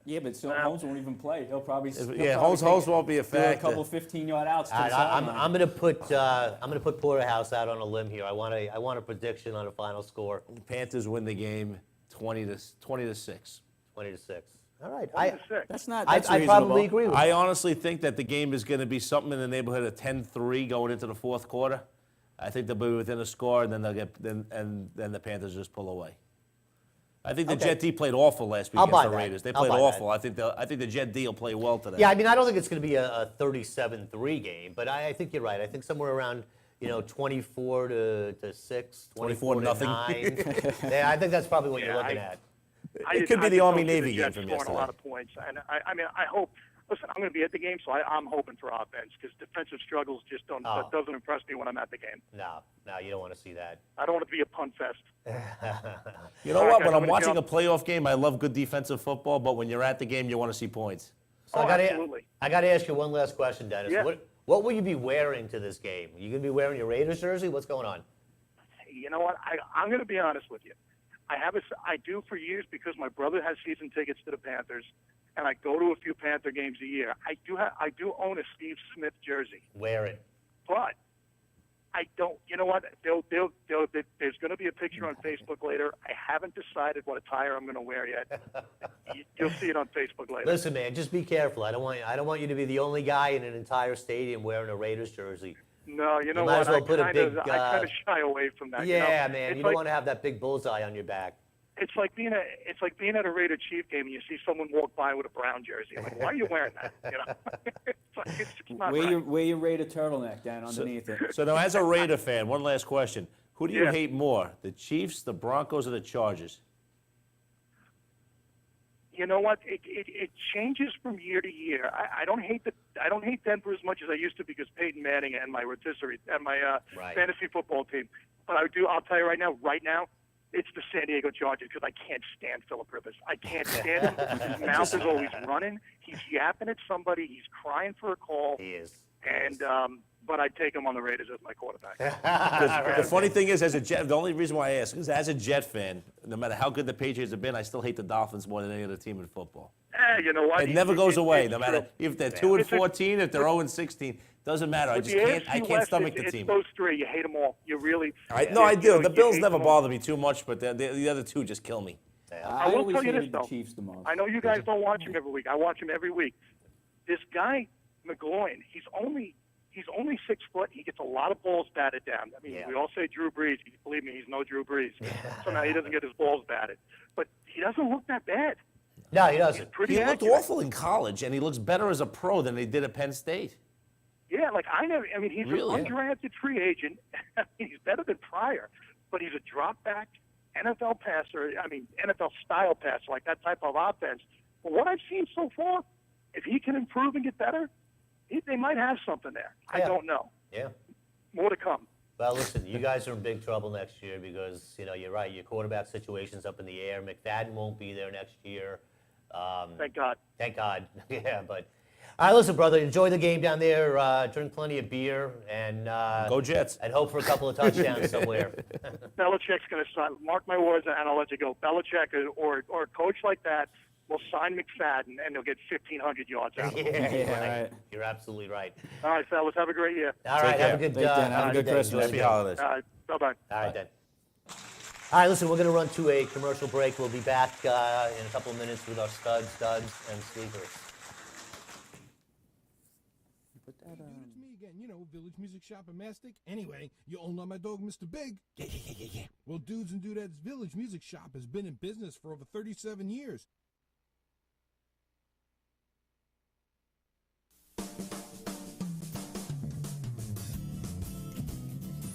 Yeah, but so Holmes won't even play. He'll probably Holmes won't be a throw a factor. couple 15-yard outs to All the right, I'm sideline. going to put Porterhouse out on a limb here. I want a prediction on a final score, Panthers win the game 20 to 6. 20-6. All right. That's not. I That's probably reasonable. agree with I you. honestly think that the game is going to be something in the neighborhood of 10-3 going into the fourth quarter. I think they'll be within a score, and then then the Panthers just pull away. I think the Okay. Jet D played awful last week I'll against buy the that. Raiders. They I'll played buy awful. that. I think the Jet D will play well today. Yeah, I mean, I don't think it's going to be a 37-3 game, but I think you're right. I think somewhere around 24 to 6, 24 to 24-0. 9. Yeah, I think that's probably what you're Yeah, looking at. It could be the Army-Navy game Jets from scoring yesterday. a lot of points, and I mean, I hope. Listen, I'm going to be at the game, so I'm hoping for offense because defensive struggles just don't Oh. doesn't impress me when I'm at the game. No, you don't want to see that. I don't want it to be a punt fest. You know All right, what? guys, When I'm I'm gonna watching a jump. playoff game, I love good defensive football, but when you're at the game, you want to see points. So Oh, absolutely. I got to ask you one last question, Dennis. Yeah. What will you be wearing to this game? Are you going to be wearing your Raiders jersey? What's going on? You know what? I'm going to be honest with you. I do for years because my brother has season tickets to the Panthers, and I go to a few Panther games a year. I do own a Steve Smith jersey, Wear it. but I don't. You know what? There's going to be a picture on Facebook later. I haven't decided what attire I'm going to wear yet. You'll see it on Facebook later. Listen, man, just be careful. I don't want you to be the only guy in an entire stadium wearing a Raiders jersey. No, you know might what? as well I put a kind big, of shy away from that. Yeah, you know? man, It's you like, don't want to have that big bullseye on your back. It's like being at a Raider Chief game and you see someone walk by with a Brown jersey. I'm like, why are you wearing that? You know, it's just not right. Wear your Raider turtleneck down underneath it. So now, as a Raider fan, one last question. Who do you Yeah. hate more, the Chiefs, the Broncos, or the Chargers? You know what? It changes from year to year. I don't hate Denver as much as I used to because Peyton Manning and my rotisserie and my Right. fantasy football team. But I'll tell you right now, it's the San Diego Chargers because I can't stand Phillip Rivers. I can't stand him. His mouth is always running. He's yapping at somebody. He's crying for a call. He is. And but I'd take him on the Raiders as my quarterback. The funny thing is, as a Jet, the only reason why I ask is, as a Jet fan, no matter how good the Patriots have been, I still hate the Dolphins more than any other team in football. You know what? It never goes away, it's no matter true. if they're 2 and It's a- 14, if they're 0 and 16. Doesn't matter. I With just the can't. I AFC can't West, stomach the it's team. those three. You hate them all. You really. No, I do. The Bills hate never them all. bother me too much, but the other two just kill me. I will always tell you hated this, the though. Chiefs the most. I know you guys don't watch him every week. I watch him every week. This guy McGloin, he's only 6 foot. He gets a lot of balls batted down. I mean, Yeah. we all say Drew Brees. Believe me, he's no Drew Brees. So now he doesn't get his balls batted, but he doesn't look that bad. No, he doesn't. Pretty He looked accurate. awful in college, and he looks better as a pro than he did at Penn State. Yeah, like I mean, he's Really? an undrafted free agent. He's better than Pryor, but he's a drop back NFL passer. I mean, NFL style passer, like that type of offense. But what I've seen so far, if he can improve and get better, they might have something there. I Yeah. don't know. Yeah. More to come. Well, listen, you guys are in big trouble next year because, you're right, your quarterback situation's up in the air. McFadden won't be there next year. Thank God. Thank God. Yeah, but... All right, listen, brother, enjoy the game down there. Drink plenty of beer and... Go Jets. And hope for a couple of touchdowns somewhere. Belichick's going to sign. Mark my words, and I'll let you go. Belichick or a coach like that will sign McFadden, and they'll get 1,500 yards out of him. Yeah, right. You're absolutely right. All right, fellas, have a great year. All right, have a good, Thanks, Dan. Have a good day. Christmas. Enjoy the Happy game. holidays. All right, bye-bye. All right, then. All right, listen, we're going to run to a commercial break. We'll be back in a couple of minutes with our studs, and sleepers. Dude, it's me again. Village Music Shop in Mastic. Anyway, you all know my dog, Mr. Big. Yeah. Well, Dudes and Dudettes Village Music Shop has been in business for over 37 years.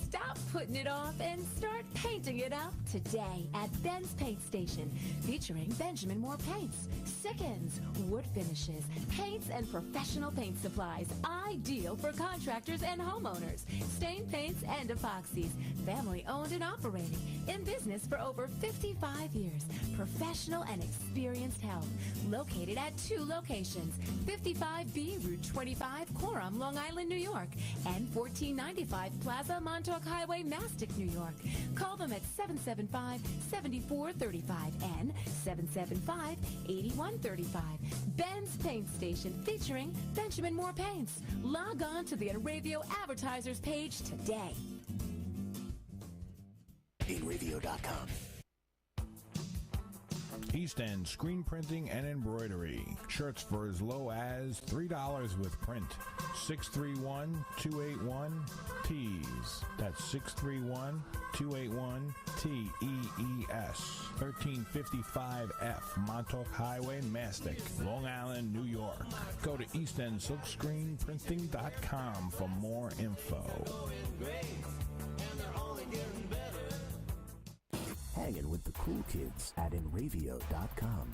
Stop putting it off and start painting it up today at Ben's Paint Station, featuring Benjamin Moore paints, Sickens, wood finishes, paints, and professional paint supplies, ideal for contractors and homeowners, stain paints and epoxies, family owned and operating, in business for over 55 years, professional and experienced help, located at 2 locations, 55B Route 25, Coram, Long Island, New York, and 1495 Plaza, Montauk Highway, Mastic, New York. Call them at 775-7435 and 775-8135. Ben's Paint Station, featuring Benjamin Moore Paints. Log on to the Radio Advertisers page today. InRadio.com. East End Screen Printing and Embroidery. Shirts for as low as $3 with print. 631-281-TEES. That's 631-281-TEES. 1355F Montauk Highway, Mastic, Long Island, New York. Go to eastendsilkscreenprinting.com for more info. Hanging with the cool kids at InRadio.com.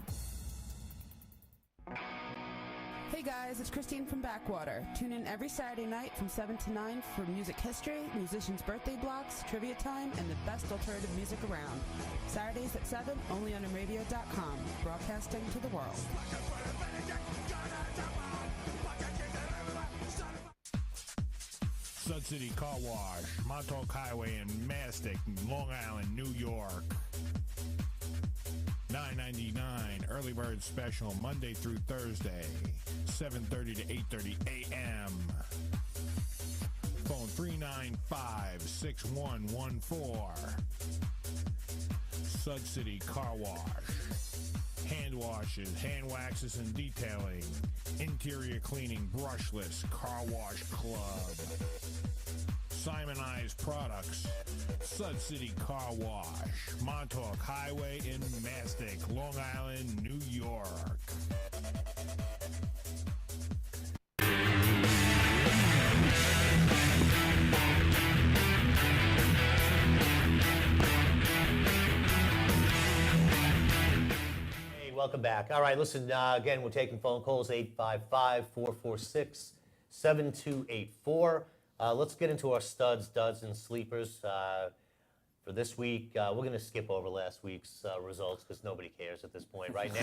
Hey guys, it's Christine from Backwater. Tune in every Saturday night from 7 to 9 for music history, musicians' birthday blocks, trivia time, and the best alternative music around. Saturdays at 7, only on InRadio.com, broadcasting to the world. Sud City Car Wash, Montauk Highway in Mastic, Long Island, New York. $9.99 early bird special Monday through Thursday, 7:30 to 8:30 a.m. Phone 395-6114. Sud City Car Wash. Hand washes, hand waxes, and detailing. Interior cleaning, brushless, car wash club. Simonized products. Sud City Car Wash. Montauk Highway in Mastic, Long Island, New York. Hey, welcome back. All right, listen, again, we're taking phone calls, 855-446-7284. Let's get into our studs, duds, and sleepers for this week. We're going to skip over last week's results because nobody cares at this point. Right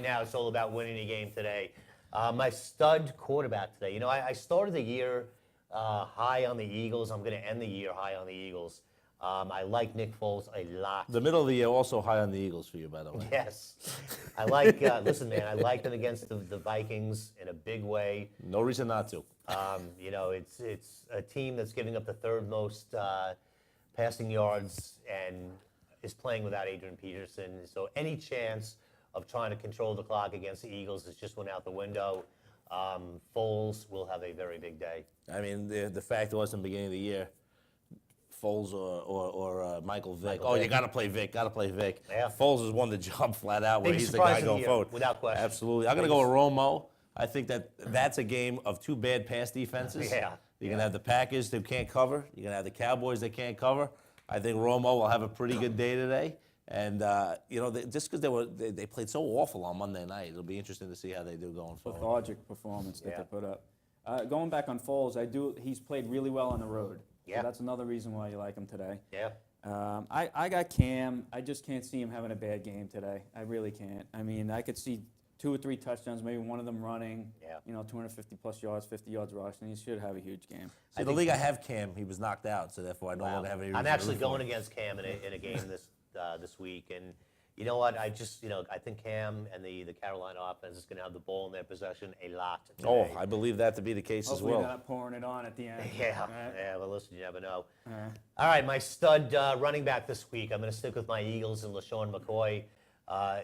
now, it's all about winning a game today. My stud quarterback today. I started the year high on the Eagles. I'm going to end the year high on the Eagles. I like Nick Foles a lot. The middle of the year also high on the Eagles for you, by the way. Yes. I like, listen, man, I like them against the Vikings in a big way. No reason not to. You know, it's a team that's giving up the third most passing yards and is playing without Adrian Peterson. So any chance of trying to control the clock against the Eagles has just went out the window. Foles will have a very big day. I mean, the fact was in the beginning of the year, Foles or Michael Vick. Michael Vick. You got to play Vick. Got to play Vick. Yeah. Foles has won the job flat out. Where Big he's the surprise guy of the going year, forward. without question. Absolutely. I'm going to go with Romo. I think that's a game of two bad pass defenses. Yeah. You're going to have the Packers that can't cover. You're going to have the Cowboys that can't cover. I think Romo will have a pretty good day today. And, you know, just because they played so awful on Monday night, it'll be interesting to see how they do going forward. Lethargic performance that Yeah. they put up. Going back on Foles, he's played really well on the road. Yeah. So that's another reason why you like him today. Yeah. I got Cam. I just can't see him having a bad game today. I really can't. I mean, I could see 2 or 3 touchdowns, maybe one of them running. Yeah. You know, 250 plus yards, 50 yards rushing. He should have a huge game. See, the league I have Cam, he was knocked out, so therefore I don't want to have any reason I'm to actually root for going him. against Cam in a game this week, and you know what? I think Cam and the Carolina offense is going to have the ball in their possession a lot today. Oh, I believe that to be the case Hopefully as they're well. not pouring it on at the end. Yeah, Right? yeah. Well, listen, you never know. Uh-huh. All right, my stud running back this week. I'm going to stick with my Eagles and LaShawn McCoy.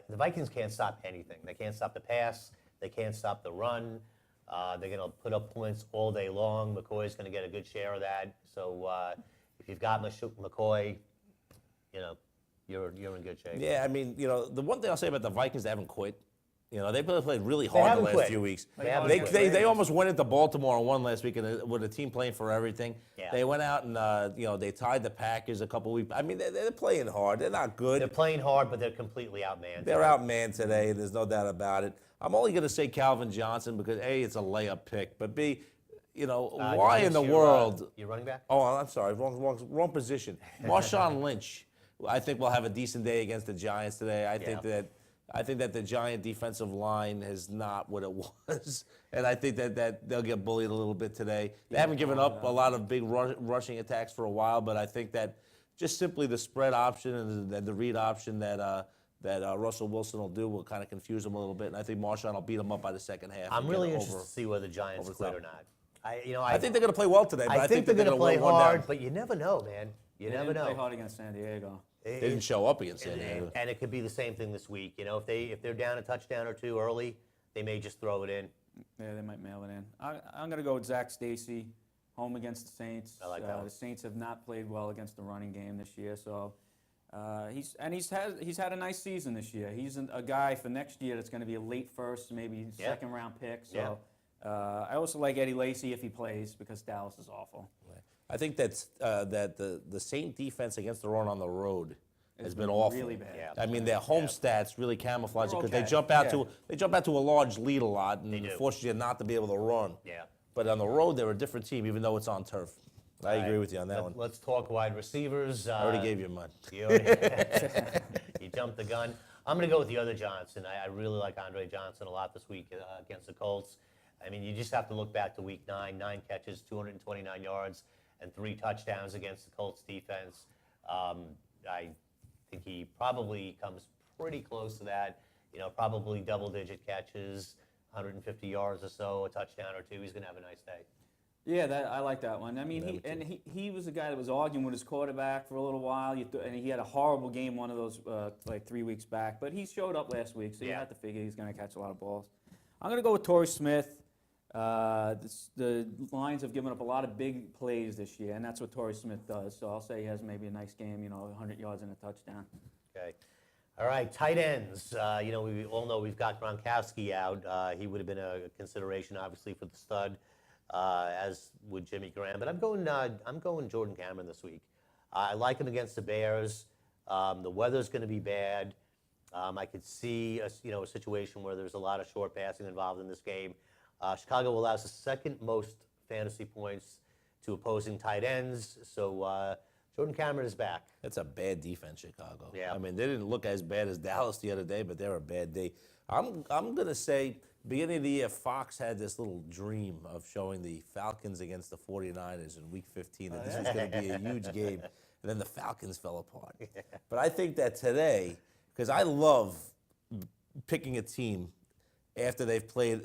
The Vikings can't stop anything. They can't stop the pass. They can't stop the run. They're going to put up points all day long. McCoy's going to get a good share of that. So if you've got McCoy, you know, you're in good shape. Yeah, I mean, you know, the one thing I'll say about the Vikings, they haven't quit. You know, they've played really hard the haven't last quit. few weeks. They haven't quit. They almost went into Baltimore and won last week with a team playing for everything. Yeah. They went out and, you know, they tied the Packers a couple weeks. I mean, they're playing hard. They're not good. They're playing hard, but they're completely outmanned. They're outmanned today. There's no doubt about it. I'm only going to say Calvin Johnson because, A, it's a layup pick, but B, you know, why in the world? Your running back? Oh, I'm sorry, wrong position. Marshawn Lynch, I think will have a decent day against the Giants today. I think that the Giant defensive line is not what it was, and I think that they'll get bullied a little bit today. They haven't given up a lot of big rushing attacks for a while, but I think that just simply the spread option and the read option that Russell Wilson will do will kind of confuse them a little bit, and I think Marshawn will beat them up by the second half. I'm really interested to see whether the Giants quit or not. I think they're going to play well today, but I think they're going to play win one hard, down. but you never know, man. You They never didn't play know. hard against San Diego. They didn't show up against San Diego. And it could be the same thing this week. You know, if they're down a touchdown or two early, they may just throw it in. Yeah, they might mail it in. I'm going to go with Zach Stacy, home against the Saints. I like that one. The Saints have not played well against the running game this year, so he's had a nice season this year. He's a guy for next year that's going to be a late first, maybe second round pick. So I also like Eddie Lacy if he plays because Dallas is awful. I think that the Saint defense against the run on the road has been awful. Really bad. Yeah. I mean, their home stats really camouflage it because they Okay. jump out to a large lead a lot and do. force you not to be able to run. Yeah. But on the road, they're a different team, even though it's on turf. I agree with you on that one. Let's talk wide receivers. I already gave you mine. You jumped the gun. I'm going to go with the other Johnson. I really like Andre Johnson a lot this week against the Colts. I mean, you just have to look back to week 9, 9 catches, 229 yards, and 3 touchdowns against the Colts defense. I think he probably comes pretty close to that. You know, probably double-digit catches, 150 yards or so, a touchdown or 2. He's going to have a nice day. Yeah, I like that one. I mean, he was a guy that was arguing with his quarterback for a little while, and he had a horrible game one of those like 3 weeks back. But he showed up last week, so you have to figure he's going to catch a lot of balls. I'm going to go with Torrey Smith. The Lions have given up a lot of big plays this year, and that's what Torrey Smith does. So I'll say he has maybe a nice game, 100 yards and a touchdown. Okay. All right, tight ends. We all know we've got Gronkowski out. He would have been a consideration, obviously, for the stud, as would Jimmy Graham. But I'm going Jordan Cameron this week. I like him against the Bears. The weather's going to be bad. I could see a situation where there's a lot of short passing involved in this game. Chicago allows the second most fantasy points to opposing tight ends. So Jordan Cameron is back. That's a bad defense, Chicago. Yeah. I mean, they didn't look as bad as Dallas the other day, but they're a bad day. I'm going to say, beginning of the year, Fox had this little dream of showing the Falcons against the 49ers in Week 15, that this was going to be a huge game. and then the Falcons fell apart. But I think that today, because I love picking a team after they've played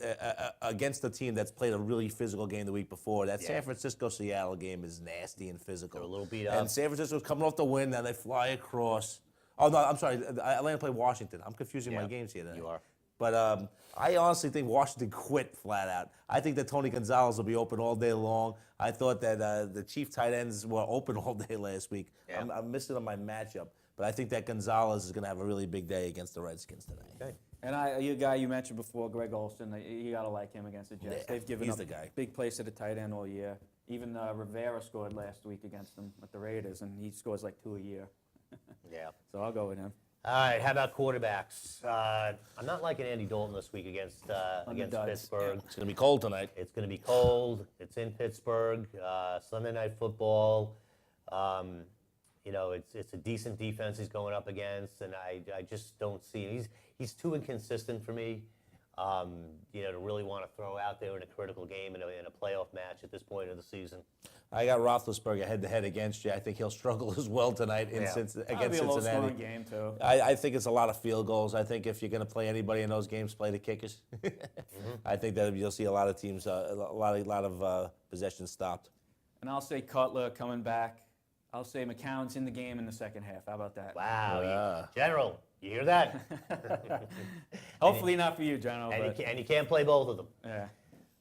against a team that's played a really physical game the week before. That San Francisco-Seattle game is nasty and physical. They're a little beat up. And San Francisco's coming off the win, now they fly across. Oh, no, I'm sorry. Atlanta played Washington. I'm confusing my games here today. You are. But I honestly think Washington quit flat out. I think that Tony Gonzalez will be open all day long. I thought that the Chief tight ends were open all day last week. Yeah. I'm missing on my matchup. But I think that Gonzalez is going to have a really big day against the Redskins today. Okay. And you guy you mentioned before, Greg Olson, you got to like him against the Jets. Yeah, They've given he's up the guy. big plays to the tight end all year. Even Rivera scored last week against them with the Raiders, and he scores like 2 a year. Yeah. So I'll go with him. All right, how about quarterbacks? I'm not liking Andy Dalton this week against Underdogs. Pittsburgh. It's going to be cold tonight. It's going to be cold. It's in Pittsburgh. Sunday Night Football. You know, it's a decent defense he's going up against, and I just don't see him. He's too inconsistent for me. You know, to really want to throw out there in a critical game in a playoff match at this point of the season. I got Roethlisberger head-to-head against you. I think he'll struggle as well tonight against That'll be a Cincinnati. low-scoring game, too. I think it's a lot of field goals. I think if you're going to play anybody in those games, play the kickers. I think that you'll see a lot of teams, a lot of possessions stopped. And I'll say Cutler coming back. I'll say McCown's in the game in the second half. How about that? Wow, General, you hear that? Hopefully not for you, General. And you can't play both of them. Yeah.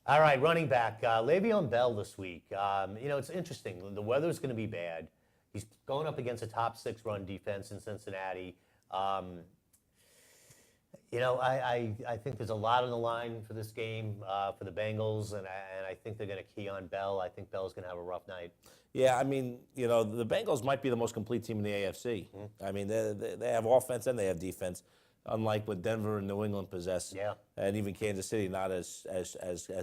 All right, running back, Le'Veon Bell this week. You know, it's interesting. The weather's going to be bad. He's going up against a top 6 run defense in Cincinnati. You know, I think there's a lot on the line for this game for the Bengals, and I think they're going to key on Bell. I think Bell's going to have a rough night. Yeah, I mean, you know, the Bengals might be the most complete team in the AFC. I mean, they have offense and they have defense, unlike what Denver and New England possess. Yeah. And even Kansas City not as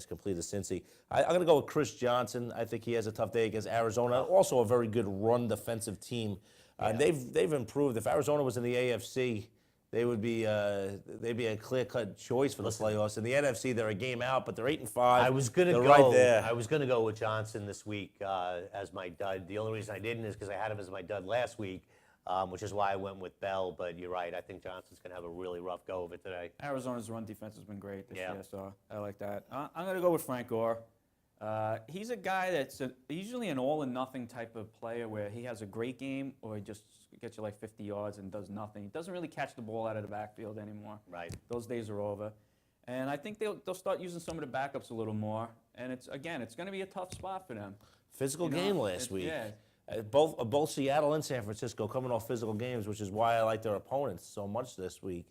complete as Cincy. I'm going to go with Chris Johnson. I think he has a tough day against Arizona. Also a very good run defensive team. And they've improved. If Arizona was in the AFC, they'd be a clear-cut choice for the playoffs. In the NFC, they're a game out, but they're 8-5. I was going to go right there. I was going to go with Johnson this week as my dud. The only reason I didn't is because I had him as my dud last week, which is why I went with Bell. But you're right. I think Johnson's going to have a really rough go of it today. Arizona's run defense has been great this year, so I like that. I'm going to go with Frank Gore. He's a guy that's usually an all-or-nothing type of player where he has a great game or he just gets you like 50 yards and does nothing. He doesn't really catch the ball out of the backfield anymore. Right. Those days are over. And I think they'll start using some of the backups a little more. And it's going to be a tough spot for them. Physical game last week. Yeah. Both Seattle and San Francisco coming off physical games, which is why I like their opponents so much this week.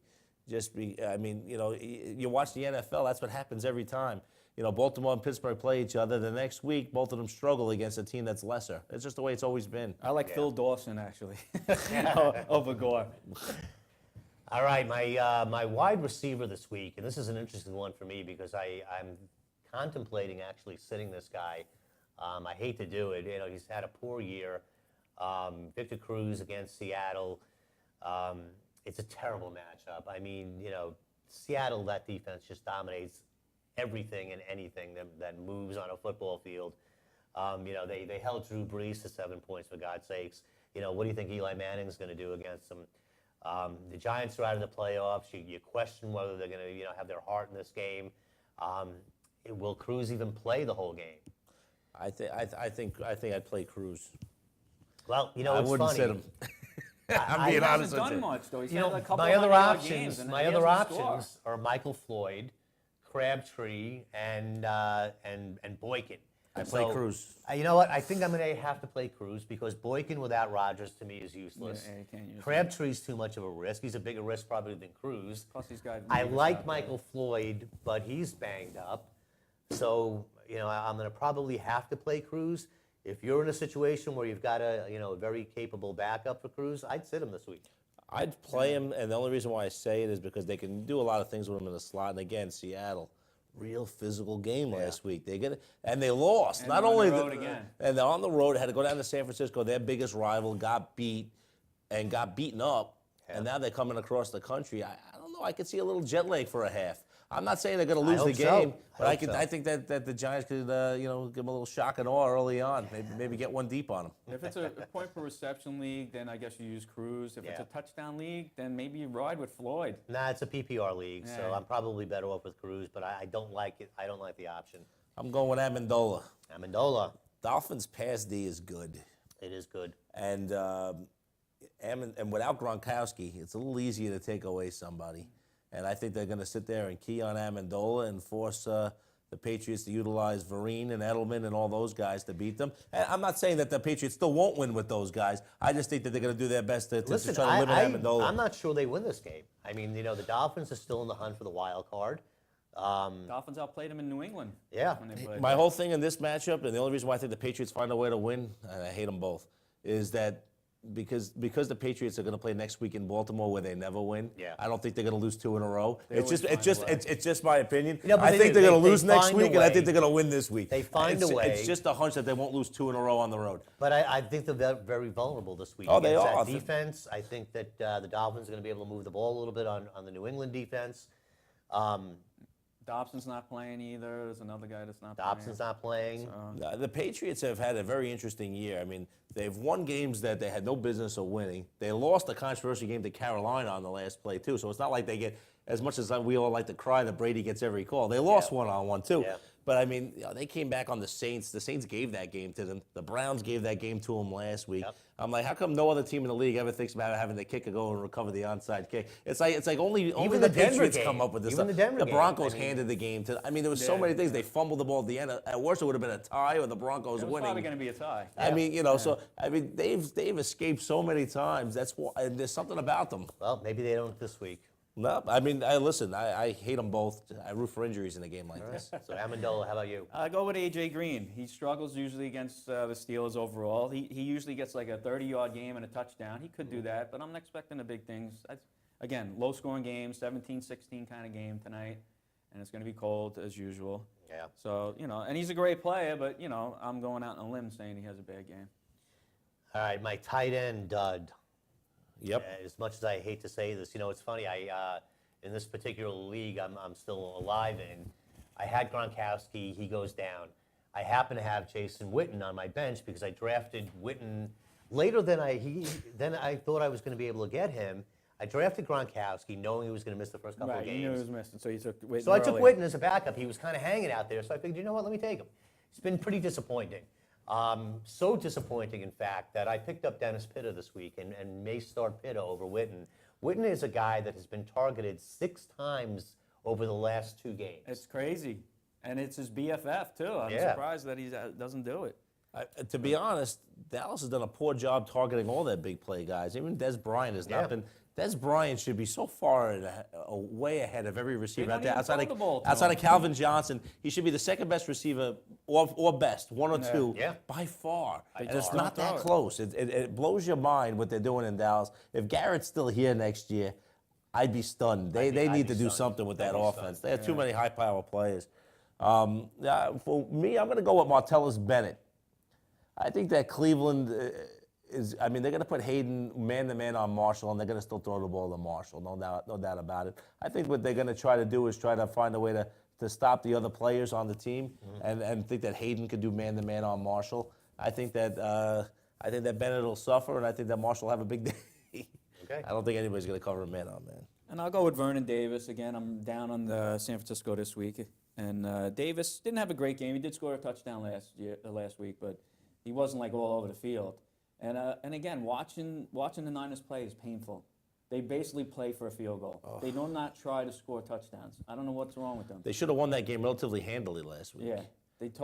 I mean, you know, you watch the NFL, that's what happens every time. You know, Baltimore and Pittsburgh play each other. The next week, both of them struggle against a team that's lesser. It's just the way it's always been. I like Phil Dawson, actually, over Gore. All right, my wide receiver this week, and this is an interesting one for me because I'm contemplating actually sitting this guy. I hate to do it. You know, he's had a poor year. Victor Cruz against Seattle. It's a terrible matchup. I mean, you know, Seattle, that defense just dominates everything and anything that moves on a football field. You know, they held Drew Brees to 7 points, for God's sakes. You know, what do you think Eli Manning's going to do against them? The Giants are out of the playoffs. You question whether they're going to, you know, have their heart in this game. Will Cruz even play the whole game? I think I'd play Cruz. Well, you know, I it's wouldn't funny. sit him. I'm being honest He with hasn't done you. much, though. He's You had know, a couple my of other 100-yard options, games, and my he other hasn't scored. options are Michael Floyd, Crabtree, and Boykin. I play Cruz. You know what? I think I'm going to have to play Cruz because Boykin without Rodgers to me is useless. Yeah, you can't use him. Crabtree's too much of a risk. He's a bigger risk probably than Cruz. Plus he's got I Davis like out Michael Floyd, but he's banged up. So, you know, I'm going to probably have to play Cruz. If you're in a situation where you've got a very capable backup for Cruz, I'd sit him this week. I'd play him, and the only reason why I say it is because they can do a lot of things with him in the slot. And again, Seattle, real physical game last week. And they lost. And Not they're on only the road again. And they're on the road. Had to go down to San Francisco, their biggest rival, got beat and got beaten up. And now they're coming across the country. I don't know. I could see a little jet lag for a half. I'm not saying they're going to lose the game, but I think that the Giants could, give them a little shock and awe early on. Maybe get one deep on them. If it's a point per reception league, then I guess you use Cruz. If it's a touchdown league, then maybe you ride with Floyd. Nah, it's a PPR league, so I'm probably better off with Cruz, but I don't like it. I don't like the option. I'm going with Amendola. Amendola. Dolphins' pass D is good. It is good. And without Gronkowski, it's a little easier to take away somebody. And I think they're going to sit there and key on Amendola and force the Patriots to utilize Vereen and Edelman and all those guys to beat them. And I'm not saying that the Patriots still won't win with those guys. I just think that they're going to do their best to try to limit Amendola. I'm not sure they win this game. I mean, the Dolphins are still in the hunt for the wild card. Dolphins outplayed them in New England. Yeah. When they played. My whole thing in this matchup, and the only reason why I think the Patriots find a way to win, and I hate them both, is that because the Patriots are going to play next week in Baltimore where they never win. Yeah. I don't think they're going to lose 2 in a row. They It's just my opinion. But I think they're going to lose next find week, a and I way. think they're going to win this week. They find a way. It's just a hunch that they won't lose 2 in a row on the road. But I think they're very vulnerable this week. Oh, they against are. That defense. I think that the Dolphins are going to be able to move the ball a little bit on the New England defense. Dobson's not playing either. There's another guy that's not Dobson's not playing. The Patriots have had a very interesting year. I mean, they've won games that they had no business of winning. They lost a controversial game to Carolina on the last play, too. So it's not like they get, as much as we all like to cry that Brady gets every call, they lost one-on-one, too. Yeah. But, I mean, they came back on the Saints. The Saints gave that game to them. The Browns gave that game to them last week. Yep. I'm like, how come no other team in the league ever thinks about having the kicker go and recover the onside kick? It's like only Even the the Denver Patriots game. come up with this Even stuff. the Denver game. Broncos I mean, handed the game to. I mean, there was so many things. They fumbled the ball at the end. At worst, it would have been a tie or the Broncos It was winning. probably going to be a tie. I mean, so I mean, they've escaped so many times. That's why there's something about them. Well, maybe they don't this week. No, I mean, listen. I hate them both. I root for injuries in a game like this. So Amendola, how about you? I go with A.J. Green. He struggles usually against the Steelers overall. He usually gets like a 30-yard game and a touchdown. He could do that, but I'm not expecting the big things. Again, low-scoring game, 17-16 kind of game tonight, and it's going to be cold as usual. Yeah. So, and he's a great player, but, I'm going out on a limb saying he has a bad game. All right, my tight end, dud. Yep. As much as I hate to say this, it's funny. In this particular league, I'm still alive in. I had Gronkowski. He goes down. I happen to have Jason Witten on my bench because I drafted Witten later than I thought I was going to be able to get him. I drafted Gronkowski knowing he was going to miss the first couple of games. You knew he was missing, so you took Witten. So I took Witten as a backup. He was kind of hanging out there, so I figured, you know what, let me take him. It's been pretty disappointing. So disappointing, in fact, that I picked up Dennis Pitta this week and may start Pitta over Witten. Witten is a guy that has been targeted 6 times over the last 2 games. It's crazy. And it's his BFF, too. I'm surprised that he doesn't do it. To be honest, Dallas has done a poor job targeting all their big play guys. Even Des Bryant has not been. Des Bryant should be so far way ahead of every receiver out there. Outside of Calvin Johnson, he should be the second best receiver or best, 1 or 2 by far. And it's not that close. It blows your mind what they're doing in Dallas. If Garrett's still here next year, I'd be stunned. They need to do something with that offense. They have too many high-power players. For me, I'm going to go with Martellus Bennett. I think that Cleveland they're going to put Hayden man-to-man on Marshall, and they're going to still throw the ball to Marshall, no doubt about it. I think what they're going to try to do is try to find a way to stop the other players on the team, and think that Hayden could do man-to-man on Marshall. I think that Bennett will suffer, and I think that Marshall will have a big day. Okay. I don't think anybody's going to cover him man-on-man. And I'll go with Vernon Davis. Again, I'm down on the San Francisco this week. And Davis didn't have a great game. He did score a touchdown last week, but he wasn't like all over the field. And again, watching the Niners play is painful. They basically play for a field goal. Oh. They do not try to score touchdowns. I don't know what's wrong with them. They should have won that game relatively handily last week. Yeah.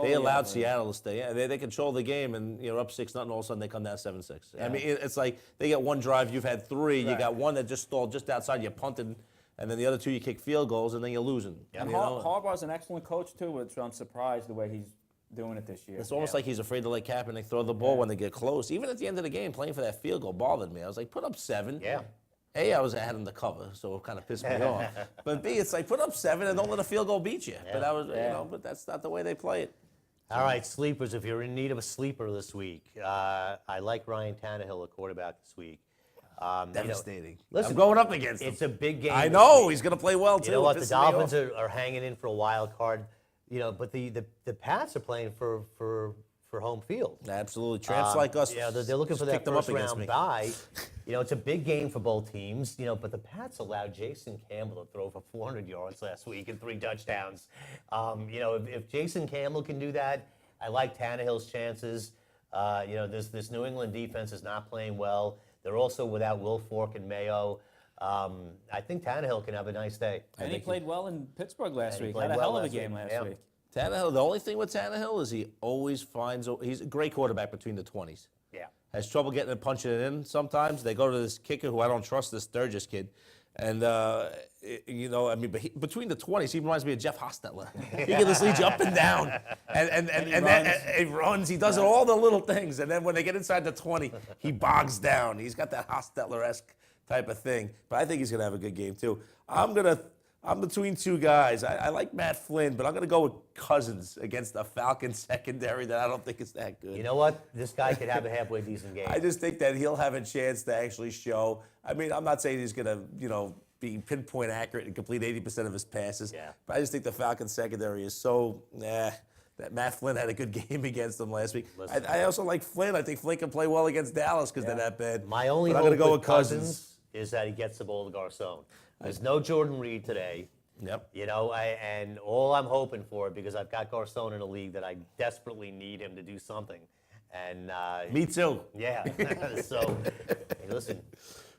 They allowed Seattle to stay. Yeah, they control the game, and up 6-0. All of a sudden, they come down 7-6. Yeah. I mean, it's like they get one drive. You've had 3. Right. You got one that just stalled just outside. You punted, and then the other 2 you kick field goals, and then you're losing. Yeah. And Harbaugh's an excellent coach too, which I'm surprised the way he's doing it this year. It's almost like he's afraid to let Kaepernick throw the ball when they get close. Even at the end of the game, playing for that field goal bothered me. I was like, put up 7. Yeah. A, I had him to cover, so it kind of pissed me off. But B, it's like put up 7 and don't let a field goal beat you. Yeah. But but that's not the way they play it. All right, sleepers. If you're in need of a sleeper this week, I like Ryan Tannehill, a quarterback this week. Devastating. Listen, I'm going up against him. It's a big game. I this know. week. He's going to play well, too. You know what? The Pisses me off. Dolphins are hanging in for a wild card. But the Pats are playing for home field. Absolutely. Tramps like us. Yeah, they're looking for that picked them up first against round me. bye. It's a big game for both teams. But the Pats allowed Jason Campbell to throw for 400 yards last week and 3 touchdowns. If Jason Campbell can do that, I like Tannehill's chances. This New England defense is not playing well. They're also without Will Fork and Mayo. I think Tannehill can have a nice day. And he played well in Pittsburgh last week. played Had a well hell of a last game week, last yeah. week. Tannehill, the only thing with Tannehill is he always finds, he's a great quarterback between the 20s. Yeah. Has trouble getting it, punching it in sometimes. They go to this kicker who I don't trust, this Sturgis kid. And, between the 20s, he reminds me of Jeff Hostetler. He can just lead you up and down. And he runs. He does all the little things. And then when they get inside the 20, he bogs down. He's got that Hostetler-esque type of thing. But I think he's going to have a good game, too. I'm between 2 guys. I like Matt Flynn, but I'm going to go with Cousins against a Falcons secondary that I don't think is that good. You know what? This guy could have a halfway decent game. I just think that he'll have a chance to actually show. I mean, I'm not saying he's going to, be pinpoint accurate and complete 80% of his passes. Yeah. But I just think the Falcons secondary is so, that Matt Flynn had a good game against them last week. I also like Flynn. I think Flynn can play well against Dallas because they're that bad. My only but hope I'm gonna go with with Cousins. is that he gets the ball to Garcon. There's no Jordan Reed today. Yep. And all I'm hoping for, because I've got Garcon in a league that I desperately need him to do something. And Me too. Yeah. So, hey, listen.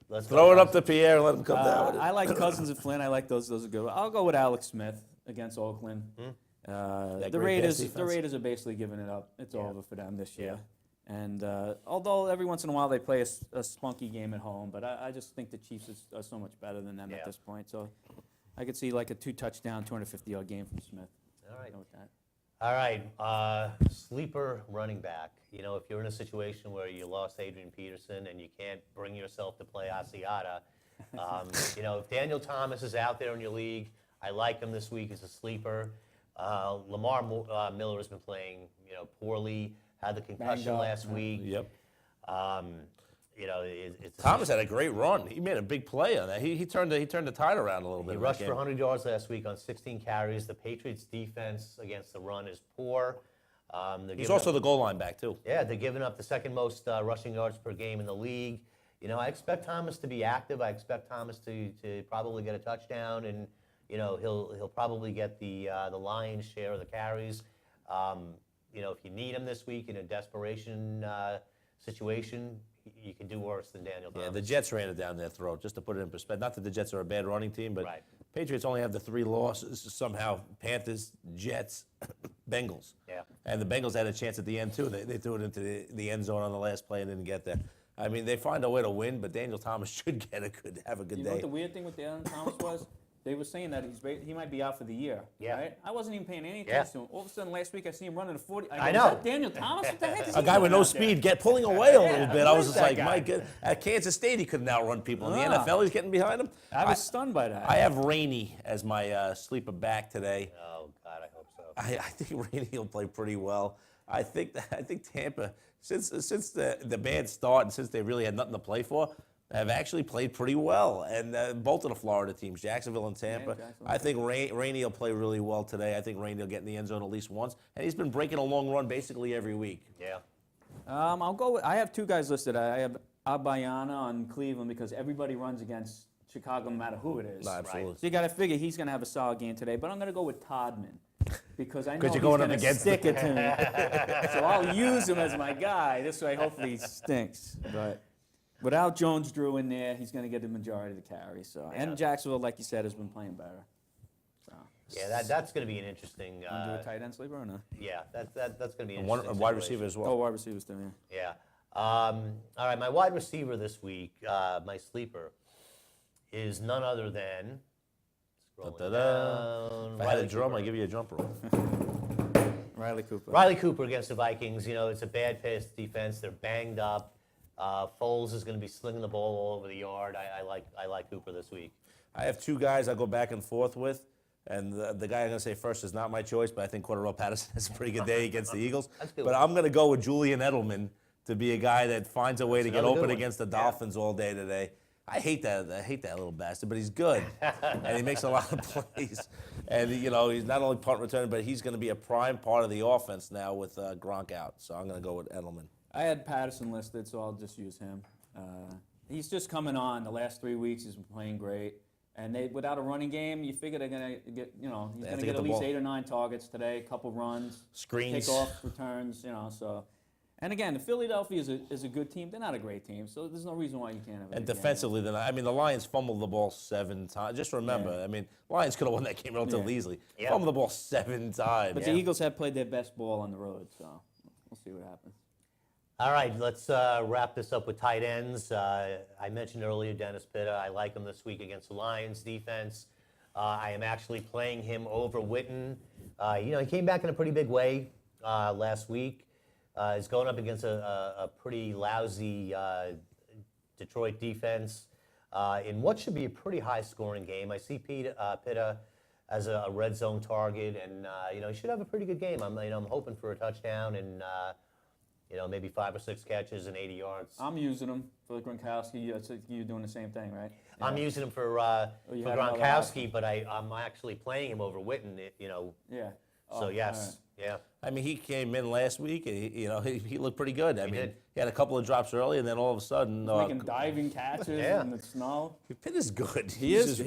Let's Throw it up to Pierre and let him come down with it. I like Cousins and Flynn. I like those. Those are good. I'll go with Alex Smith against Oakland. The great pass Raiders defense. are basically giving it up. It's over for them this year. And although every once in a while they play a spunky game at home, but I just think the Chiefs are so much better than them at this point. So I could see like a 2-touchdown, 250-yard game from Smith. All right. Go with that. All right, sleeper running back. If you're in a situation where you lost Adrian Peterson and you can't bring yourself to play Asiata, if Daniel Thomas is out there in your league, I like him this week as a sleeper. Lamar Miller has been playing, poorly. Had the concussion last week. Yep. It's Thomas had a great run. He made a big play on that. He turned the tide around a little bit. He in rushed that for game. 100 yards last week on 16 carries. The Patriots' defense against the run is poor. He's also the goal line back, too. Yeah, they're giving up the second most rushing yards per game in the league. I expect Thomas to be active. I expect Thomas to probably get a touchdown, and he'll probably get the lion's share of the carries. If you need him this week in a desperation situation, you can do worse than Daniel Thomas. Yeah, the Jets ran it down their throat, just to put it in perspective. Not that the Jets are a bad running team, but Right. Patriots only have the 3 losses somehow. Panthers, Jets, Bengals. Yeah. And the Bengals had a chance at the end, too. They threw it into the end zone on the last play and didn't get there. I mean, they find a way to win, but Daniel Thomas should have a good You day. know what the weird thing with Daniel Thomas was? They were saying that he might be out for the year. Yeah. Right? I wasn't even paying any Yeah. attention to him. All of a sudden, last week, I see him running a 40. I go, know. Is that Daniel Thomas? What the heck is A he guy with doing no out there? speed, pulling away a little bit. I who was is just that like, guy? my God. At Kansas State, he couldn't outrun people. In the Ah. NFL, he's getting behind him. I was stunned by that. I have Rainey as my sleeper back today. Oh, God, I hope so. I think Rainey will play pretty well. I think Tampa, since the bad start and since they really had nothing to play for, have actually played pretty well. And both of the Florida teams, Jacksonville and Tampa, I think Rainey will play really well today. I think Rainey will get in the end zone at least once. And he's been breaking a long run basically every week. Yeah. I'll go with, I have 2 guys listed. I have Abayana on Cleveland because everybody runs against Chicago no matter who it is. No, absolutely. So you got to figure he's going to have a solid game today. But I'm going to go with Todman because I know you're he's going going up to against stick it to me. So I'll use him as my guy. This way, hopefully, he stinks. But without Jones-Drew in there, he's going to get the majority of the carries. So, and Jacksonville, like you said, has been playing better. So. Yeah, that's going to be an interesting. Want to do a tight end sleeper or no? Yeah, that's going to be an And interesting one wide situation. receiver as well. Oh, wide receivers too, yeah. Yeah. All right, my wide receiver this week, my sleeper, is none other than. Scrolling down. If I had a drum, I'd give you a jump roll. Riley Cooper. Riley Cooper against the Vikings. It's a bad pass defense. They're banged up. Foles is going to be slinging the ball all over the yard. I like Cooper this week. I have 2 guys I go back and forth with. And the guy I'm going to say first is not my choice, but I think Cordero Patterson has a pretty good day against the Eagles. That's good. But I'm going to go with Julian Edelman to be a guy that finds a way to get another good open one. against the Dolphins all day today. I hate that little bastard, but he's good, and he makes a lot of plays. And he's not only punt returner, but he's going to be a prime part of the offense now with Gronk out. So I'm going to go with Edelman. I had Patterson listed, so I'll just use him. He's just coming on. The last 3 weeks, he's been playing great. And without a running game, you figure they're going to get, he's going to get at least 8 or 9 targets today, a couple runs, screens, kickoff returns, so. And again, Philadelphia is a good team. They're not a great team, so there's no reason why you can't have. And defensively, the Lions fumbled the ball 7 times. Just remember, Lions could have won that game relatively easily. Yeah. Fumbled the ball 7 times. But the Eagles have played their best ball on the road, so we'll see what happens. All right, let's wrap this up with tight ends. I mentioned earlier Dennis Pitta. I like him this week against the Lions defense. I am actually playing him over Witten. He came back in a pretty big way last week. He's going up against a pretty lousy Detroit defense in what should be a pretty high-scoring game. I see Pitta as a red zone target, and he should have a pretty good game. I'm hoping for a touchdown and maybe 5 or 6 catches and 80 yards. I'm using him for Gronkowski. You're doing the same thing, right? Yeah. I'm using him for Gronkowski, but I'm actually playing him over Witten. Yeah. So yes, yeah. He came in last week and he looked pretty good. He had a couple of drops early, and then all of a sudden, making diving catches in the snow. Pitt is good. He was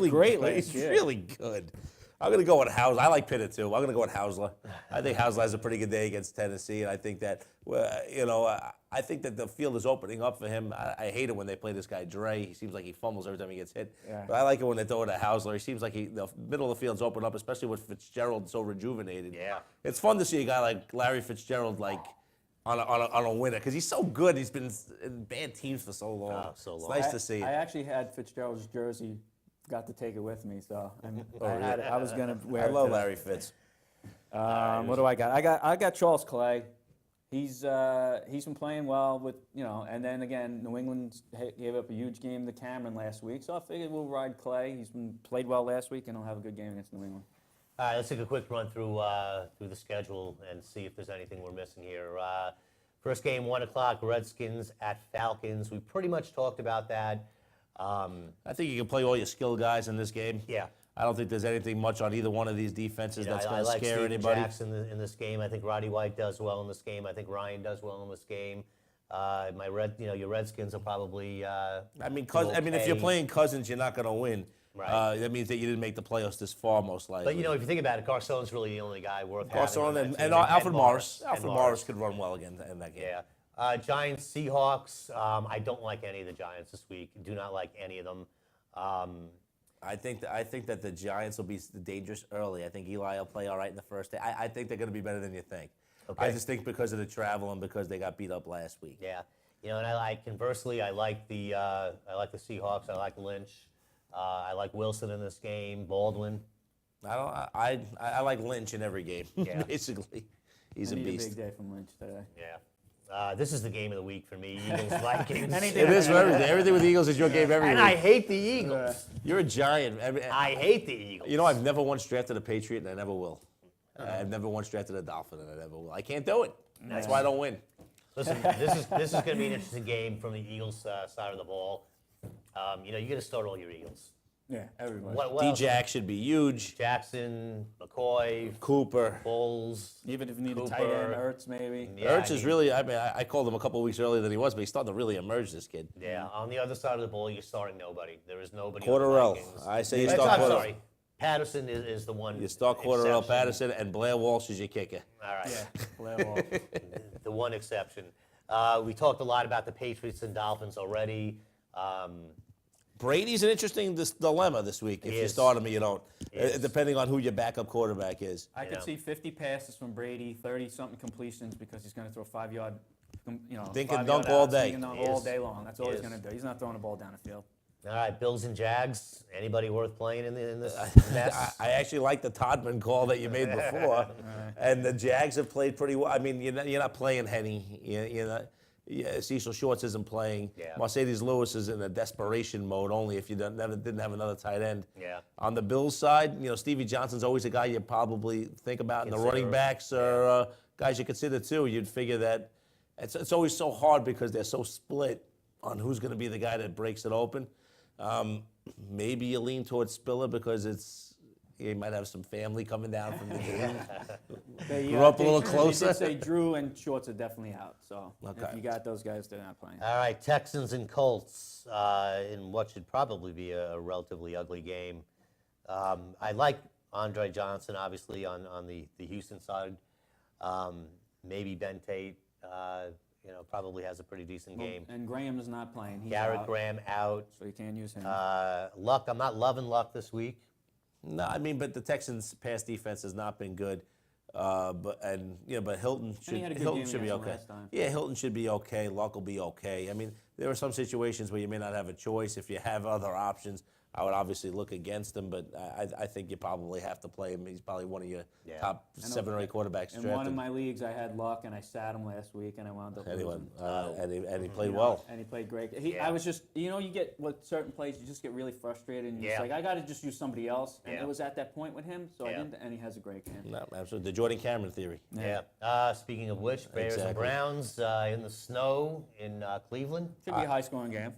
great last year. He's really good. I'm going to go with Hausler. I like Pitta, too. I'm going to go with Hausler. I think Hausler has a pretty good day against Tennessee, and I think that, I think that the field is opening up for him. I hate it when they play this guy, Dre. He seems like he fumbles every time he gets hit. Yeah. But I like it when they throw it at Hausler. He seems like the middle of the field's open up, especially with Fitzgerald so rejuvenated. Yeah. It's fun to see a guy like Larry Fitzgerald, on a winner, because he's so good. He's been in bad teams for so long. Oh, so long. It's nice to see. I actually had Fitzgerald's jersey. Got to take it with me, so I was gonna wear it. I love today. Larry Fitz. What do I got? I got Charles Clay. He's been playing well with and then again New England gave up a huge game to Cameron last week, so I figured we'll ride Clay. He's played well last week, and he'll have a good game against New England. All right, let's take a quick run through the schedule and see if there's anything we're missing here. First game, 1 o'clock, Redskins at Falcons. We pretty much talked about that. I think you can play all your skill guys in this game. Yeah. I don't think there's anything much on either one of these defenses that's going to like scare Steven anybody. Jackson in this game. I think Roddy White does well in this game. I think Ryan does well in this game. Your Redskins are probably. If you're playing Cousins, you're not going to win. Right. That means that you didn't make the playoffs this far, most likely. But if you think about it, Garcon's really the only guy worth Garcon having. and Alfred Morris. Alfred Morris could run well again in that game. Yeah. Giants, Seahawks. I don't like any of the Giants this week. Do not like any of them. I think that the Giants will be dangerous early. I think Eli will play all right in the first day. I think they're going to be better than you think. Okay. I just think because of the travel and because they got beat up last week. Yeah. And conversely, I like the Seahawks. I like Lynch. I like Wilson in this game. Baldwin. I like Lynch in every game. Yeah. Basically, he's a A beast. big day from Lynch today. Yeah. This is the game of the week for me. Eagles, Vikings. It is for everything. Everything with the Eagles is your game every And week. I hate the Eagles. You're a Giant. I hate the Eagles. I've never once drafted a Patriot, and I never will. I've never once drafted a Dolphin, and I never will. I can't do it. That's why I don't win. Listen, this is going to be an interesting game from the Eagles side of the ball. You got to start all your Eagles. Yeah, everybody. What else? D-Jack should be huge. Jackson, McCoy, Cooper. Bulls. Even if you need a tight Cooper. end, Ertz maybe. Yeah, Ertz is really, I called him a couple of weeks earlier than he was, but he's starting to really emerge, this kid. Yeah, on the other side of the ball, you're starting nobody. There is nobody. Cordarrelle. on the Vikings. I say you I'm start Cordarrelle. sorry. Patterson is the one. You start Cordarrelle exception. Patterson, and Blair Walsh is your kicker. All right. Yeah, Blair Walsh. The one exception. We talked a lot about the Patriots and Dolphins already. Brady's an interesting dilemma this week. If you start him or you don't, is. depending on who your backup quarterback is. I could see 50 passes from Brady, 30-something completions because he's going to throw 5-yard, Dink and 5-yard dunk all outs, day. dink and dunk all day long. That's all he's is. going to do. He's not throwing the ball down the field. All right, Bills and Jags. Anybody worth playing in this mess? I actually like the Todman call that you made before, and the Jags have played pretty well. I mean, you're not playing Henny. You're not. Yeah, Cecil Shorts isn't playing. Yeah. Mercedes Lewis is in a desperation mode only if you didn't have another tight end. Yeah. On the Bills side, Stevie Johnson's always a guy you probably think about, and the running backs are guys you consider too. You'd figure that, It's always so hard because they're so split on who's going to be the guy that breaks it open. Maybe you lean towards Spiller because he might have some family coming down from the grew up a little closer. They did say Drew and Shorts are definitely out. So Okay. if you got those guys, they're not playing. All right, Texans and Colts in what should probably be a relatively ugly game. I like Andre Johnson, obviously, on the Houston side. Maybe Ben Tate, probably has a pretty decent game. And Graham is not playing. He's Garrett out, Graham out. so you can't use him. Luck, I'm not loving Luck this week. No, I mean, but the Texans' pass defense has not been good. But Hilton he had a good Hilton game should be against them okay. last time. Yeah, Hilton should be okay. Luck will be okay. I mean, there are some situations where you may not have a choice. If you have other options, I would obviously look against him, but I think you probably have to play him. He's probably one of your top 7 or 8 quarterbacks In drafted. one of my leagues, I had Luck, and I sat him last week, and I wound up losing. And he played well. And he played great. I was just, you get with certain plays, you just get really frustrated, and you're just like, I got to just use somebody else. And it was at that point with him, so I didn't, and he has a great game. No, absolutely. The Jordan Cameron theory. Yeah. Speaking of which, Bears and Browns in the snow in Cleveland. Should be a high-scoring game.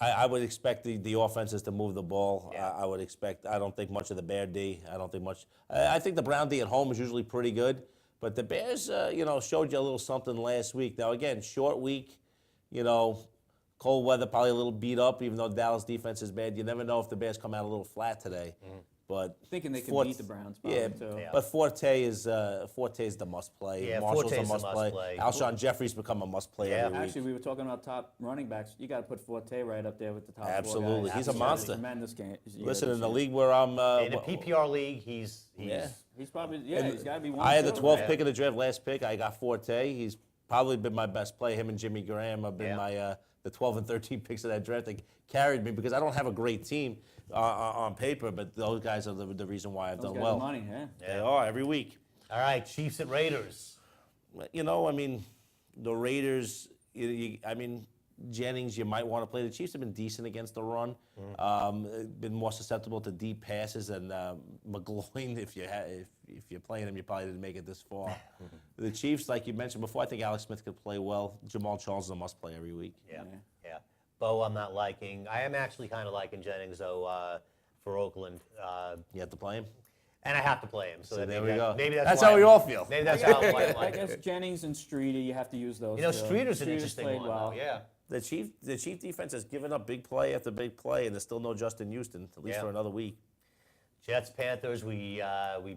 I would expect the offenses to move the ball. Yeah. I don't think much of the Bear D. I don't think much. I think the Brown D at home is usually pretty good. But the Bears, showed you a little something last week. Now, again, short week, cold weather, probably a little beat up, even though Dallas defense is bad. You never know if the Bears come out a little flat today. But thinking they can beat the Browns, probably, too. Yeah. But Forte is the must play. Yeah, Marshall's Forte's a must play. Alshon Jeffrey's become a must play every week. Actually, we were talking about top running backs. You got to put Forte right up there with the top Absolutely. 4 guys. He's a monster. Tremendous game. Listen, in the league where I'm in a PPR league, he's probably he's got to be one. I had the 12th pick of the draft, last pick. I got Forte. He's probably been my best play. Him and Jimmy Graham have been my the 12 and 13 picks of that draft. They carried me because I don't have a great team on paper, but those guys are the reason why I've done well. Money, They are every week. All right, Chiefs at Raiders. The Raiders. Jennings, you might want to play. The Chiefs have been decent against the run. Been more susceptible to deep passes than McGloin. If you're playing him, you probably didn't make it this far. The Chiefs, like you mentioned before, I think Alex Smith could play well. Jamal Charles is a must play every week. Yeah. Bo, I'm not liking. I am actually kind of liking Jennings, though, for Oakland. You have to play him? And I have to play him. So there we go. Maybe that's how we all feel. Maybe that's how I'm I guess Jennings and Streeter, you have to use those. Streeter's an interesting one, though. Yeah. The Chief defense has given up big play after big play, and there's still no Justin Houston, at least for another week. Jets, Panthers, we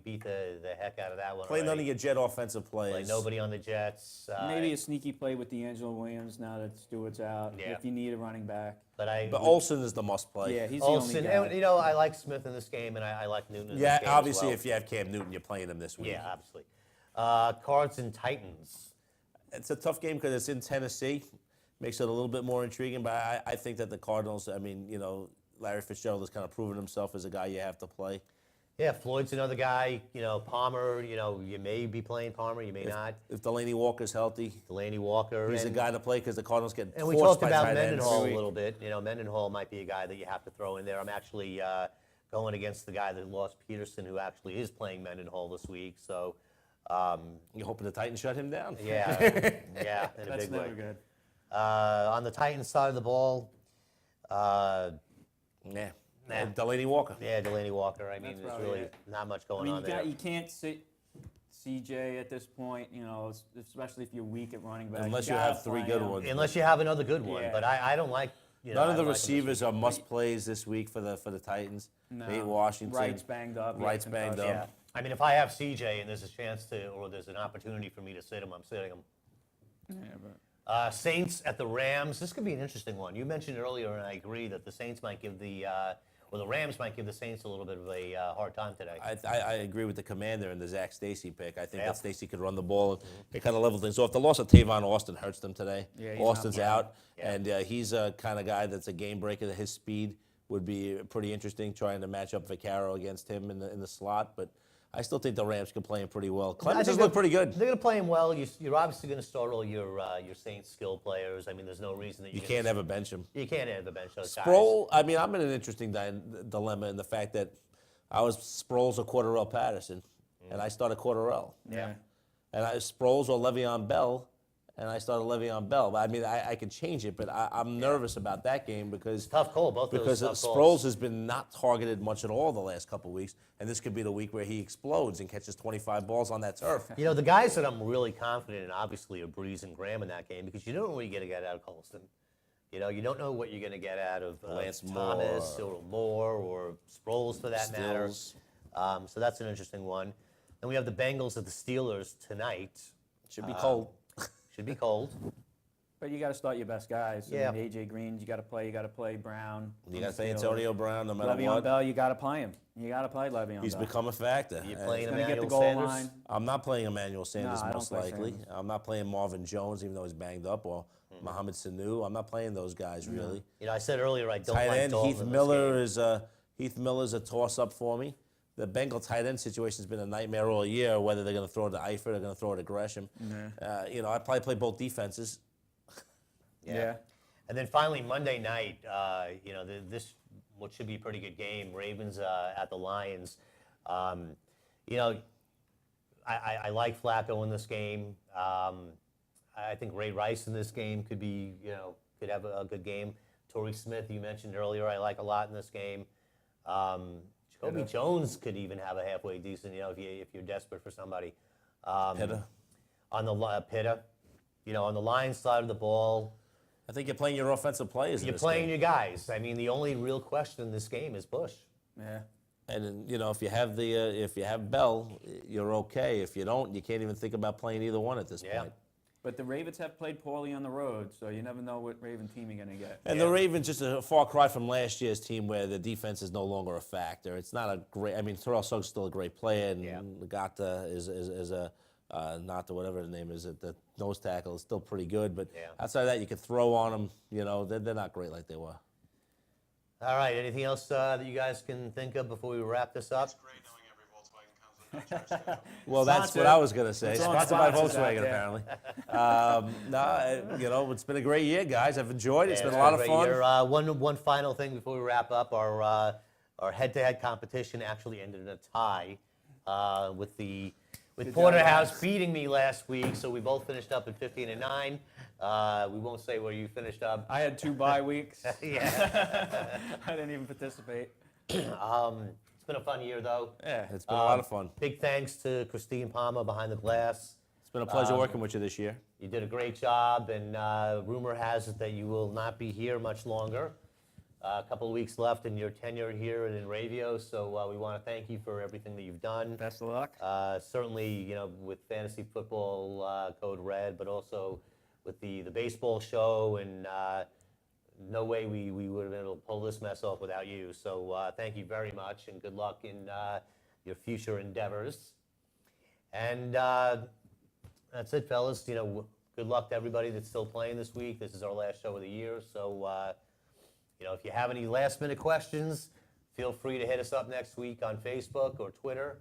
beat the heck out of that one. Play none of your Jet offensive players. Play nobody on the Jets. Maybe a sneaky play with D'Angelo Williams now that Stewart's out. Yeah. If you need a running back. But Olsen is the must play. Yeah, he's Olsen, the only guy. and, I like Smith in this game, and I like Newton in this game obviously, as well. if you have Cam Newton, you're playing him this week. Yeah, absolutely. Cards and Titans. It's a tough game because it's in Tennessee. Makes it a little bit more intriguing, but I think that the Cardinals, Larry Fitzgerald has kind of proven himself as a guy you have to play. Yeah, Floyd's another guy. Palmer, you may be playing Palmer, you may not. If Delaney Walker's healthy. Delaney Walker. He's a guy to play because the Cardinals get And we talked about Mendenhall a little bit. Mendenhall might be a guy that you have to throw in there. I'm actually going against the guy that lost Peterson, who actually is playing Mendenhall this week. So you're hoping the Titans shut him down? Yeah, in a big way. That's never good. On the Titans side of the ball, Delaney Walker. Yeah, Delaney Walker. There's really not much going on there. You can't sit CJ at this point, especially if you're weak at running back. Unless you have 3 good ones. Unless you have another good one. Yeah. But I don't like. None of the receivers are must plays this week for the Titans. No. Nate Washington. Wright's banged up. Wright's banged up. Yeah. If I have CJ and there's a chance or there's an opportunity for me to sit him, I'm sitting him. Yeah, but Saints at the Rams. This could be an interesting one. You mentioned earlier, and I agree, that the Saints might give the Rams might give the Saints a little bit of a hard time today. I agree with the Commander and the Zach Stacy pick. I think that Stacy could run the ball. It kind of level things off. The loss of Tavon Austin hurts them today. Yeah, Austin's out, and he's a kind of guy that's a game breaker. His speed would be pretty interesting, trying to match up Vaccaro against him in the slot, but I still think the Rams can play him pretty well. Clemens has looked pretty good. They're going to play him well. You're obviously going to start all your Saints skill players. There's no reason that you can't ever bench him. You can't ever bench those Sproul, guys. I'm in an interesting dilemma in the fact that Sproles or Cordarrelle Patterson, and I started Cordarrelle. Yeah. And Sproles or Le'Veon Bell, and I started Le'Veon Bell. But I mean, I could change it, but I'm nervous about that game because Tough call, both those because tough Sproles calls. has been not targeted much at all the last couple of weeks, and this could be the week where he explodes and catches 25 balls on that turf. You know, the guys that I'm really confident in, obviously, are Breeze and Graham in that game because you don't know what you're going to get out of Colston. You know, you don't know what you're going to get out of Lance Thomas or Moore or Sproles for that matter. Stills. So that's an interesting one. Then we have the Bengals at the Steelers tonight. Should be cold. Should be cold. But you got to start your best guys. Yeah. I mean, AJ Green, you got to play. You got to play Brown. You got to play Antonio Brown no matter Le'Veon what. Bell, you got to play him. You got to play Le'Veon He's Bell. become a factor. You're playing Gonna get the Emmanuel goal Sanders. line. I'm not playing Emmanuel Sanders No, I don't most play likely. Sanders. I'm not playing Marvin Jones, even though he's banged up, or Mohamed Sanu. I'm not playing those guys really. You know, I said earlier I don't Tight like end Dalton Heath in this Miller game. Heath Miller's a toss-up for me. The Bengal tight end situation has been a nightmare all year. Whether they're going to throw it to Eifert or going to throw it to Gresham. You know, I probably play both defenses. Yeah. And then finally Monday night, you know, this what should be a pretty good game. Ravens at the Lions. You know, I like Flacco in this game. I think Ray Rice in this game could be, you know, could have a good game. Torrey Smith, you mentioned earlier, I like a lot in this game. Jacoby Jones could even have a halfway decent, you know, if you're desperate for somebody. Pitta. On the Pitta, you know, on the Lions side of the ball, I think you're playing your offensive players. in you're this playing game. your guys. I mean, the only real question in this game is Bush. Yeah. And you know, if you have Bell, you're okay. If you don't, you can't even think about playing either one at this point. But the Ravens have played poorly on the road, so you never know what Raven team you're going to get. And the Ravens just a far cry from last year's team where the defense is no longer a factor. It's not a great. I mean, Terrell Suggs is still a great player, and Ngata is a not the whatever the name is, the nose tackle is still pretty good. But outside of that, you could throw on them. You know, they're not great like they were. All right. Anything else that you guys can think of before we wrap this up? Well, that's what I was going to say. Sponsored by Volkswagen, apparently. You know, it's been a great year, guys. I've enjoyed it. It's been a lot of fun. One final thing before we wrap up. Our head-to-head competition actually ended in a tie with Porterhouse beating me last week, so we both finished up at 15-9. We won't say where you finished up. I had 2 bye weeks. Yeah. I didn't even participate. It's been a fun year, though. Yeah, it's been a lot of fun. Big thanks to Christine Palma behind the glass. It's been a pleasure working with you this year. You did a great job, and rumor has it that you will not be here much longer. A couple of weeks left in your tenure here in Radio, so we want to thank you for everything that you've done. Best of luck. Certainly, you know, with Fantasy Football Code Red, but also with the baseball show, and no way we would have been able to pull this mess off without you. So thank you very much, and good luck in your future endeavors. And that's it, fellas. You know, good luck to everybody that's still playing this week. This is our last show of the year, so you know, if you have any last-minute questions, feel free to hit us up next week on Facebook or Twitter,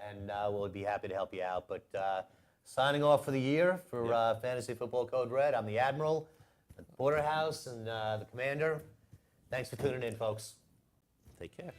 and we'll be happy to help you out. But signing off for the year for Fantasy Football Code Red, I'm the Admiral, the Porterhouse, and the Commander. Thanks for tuning in, folks. Take care.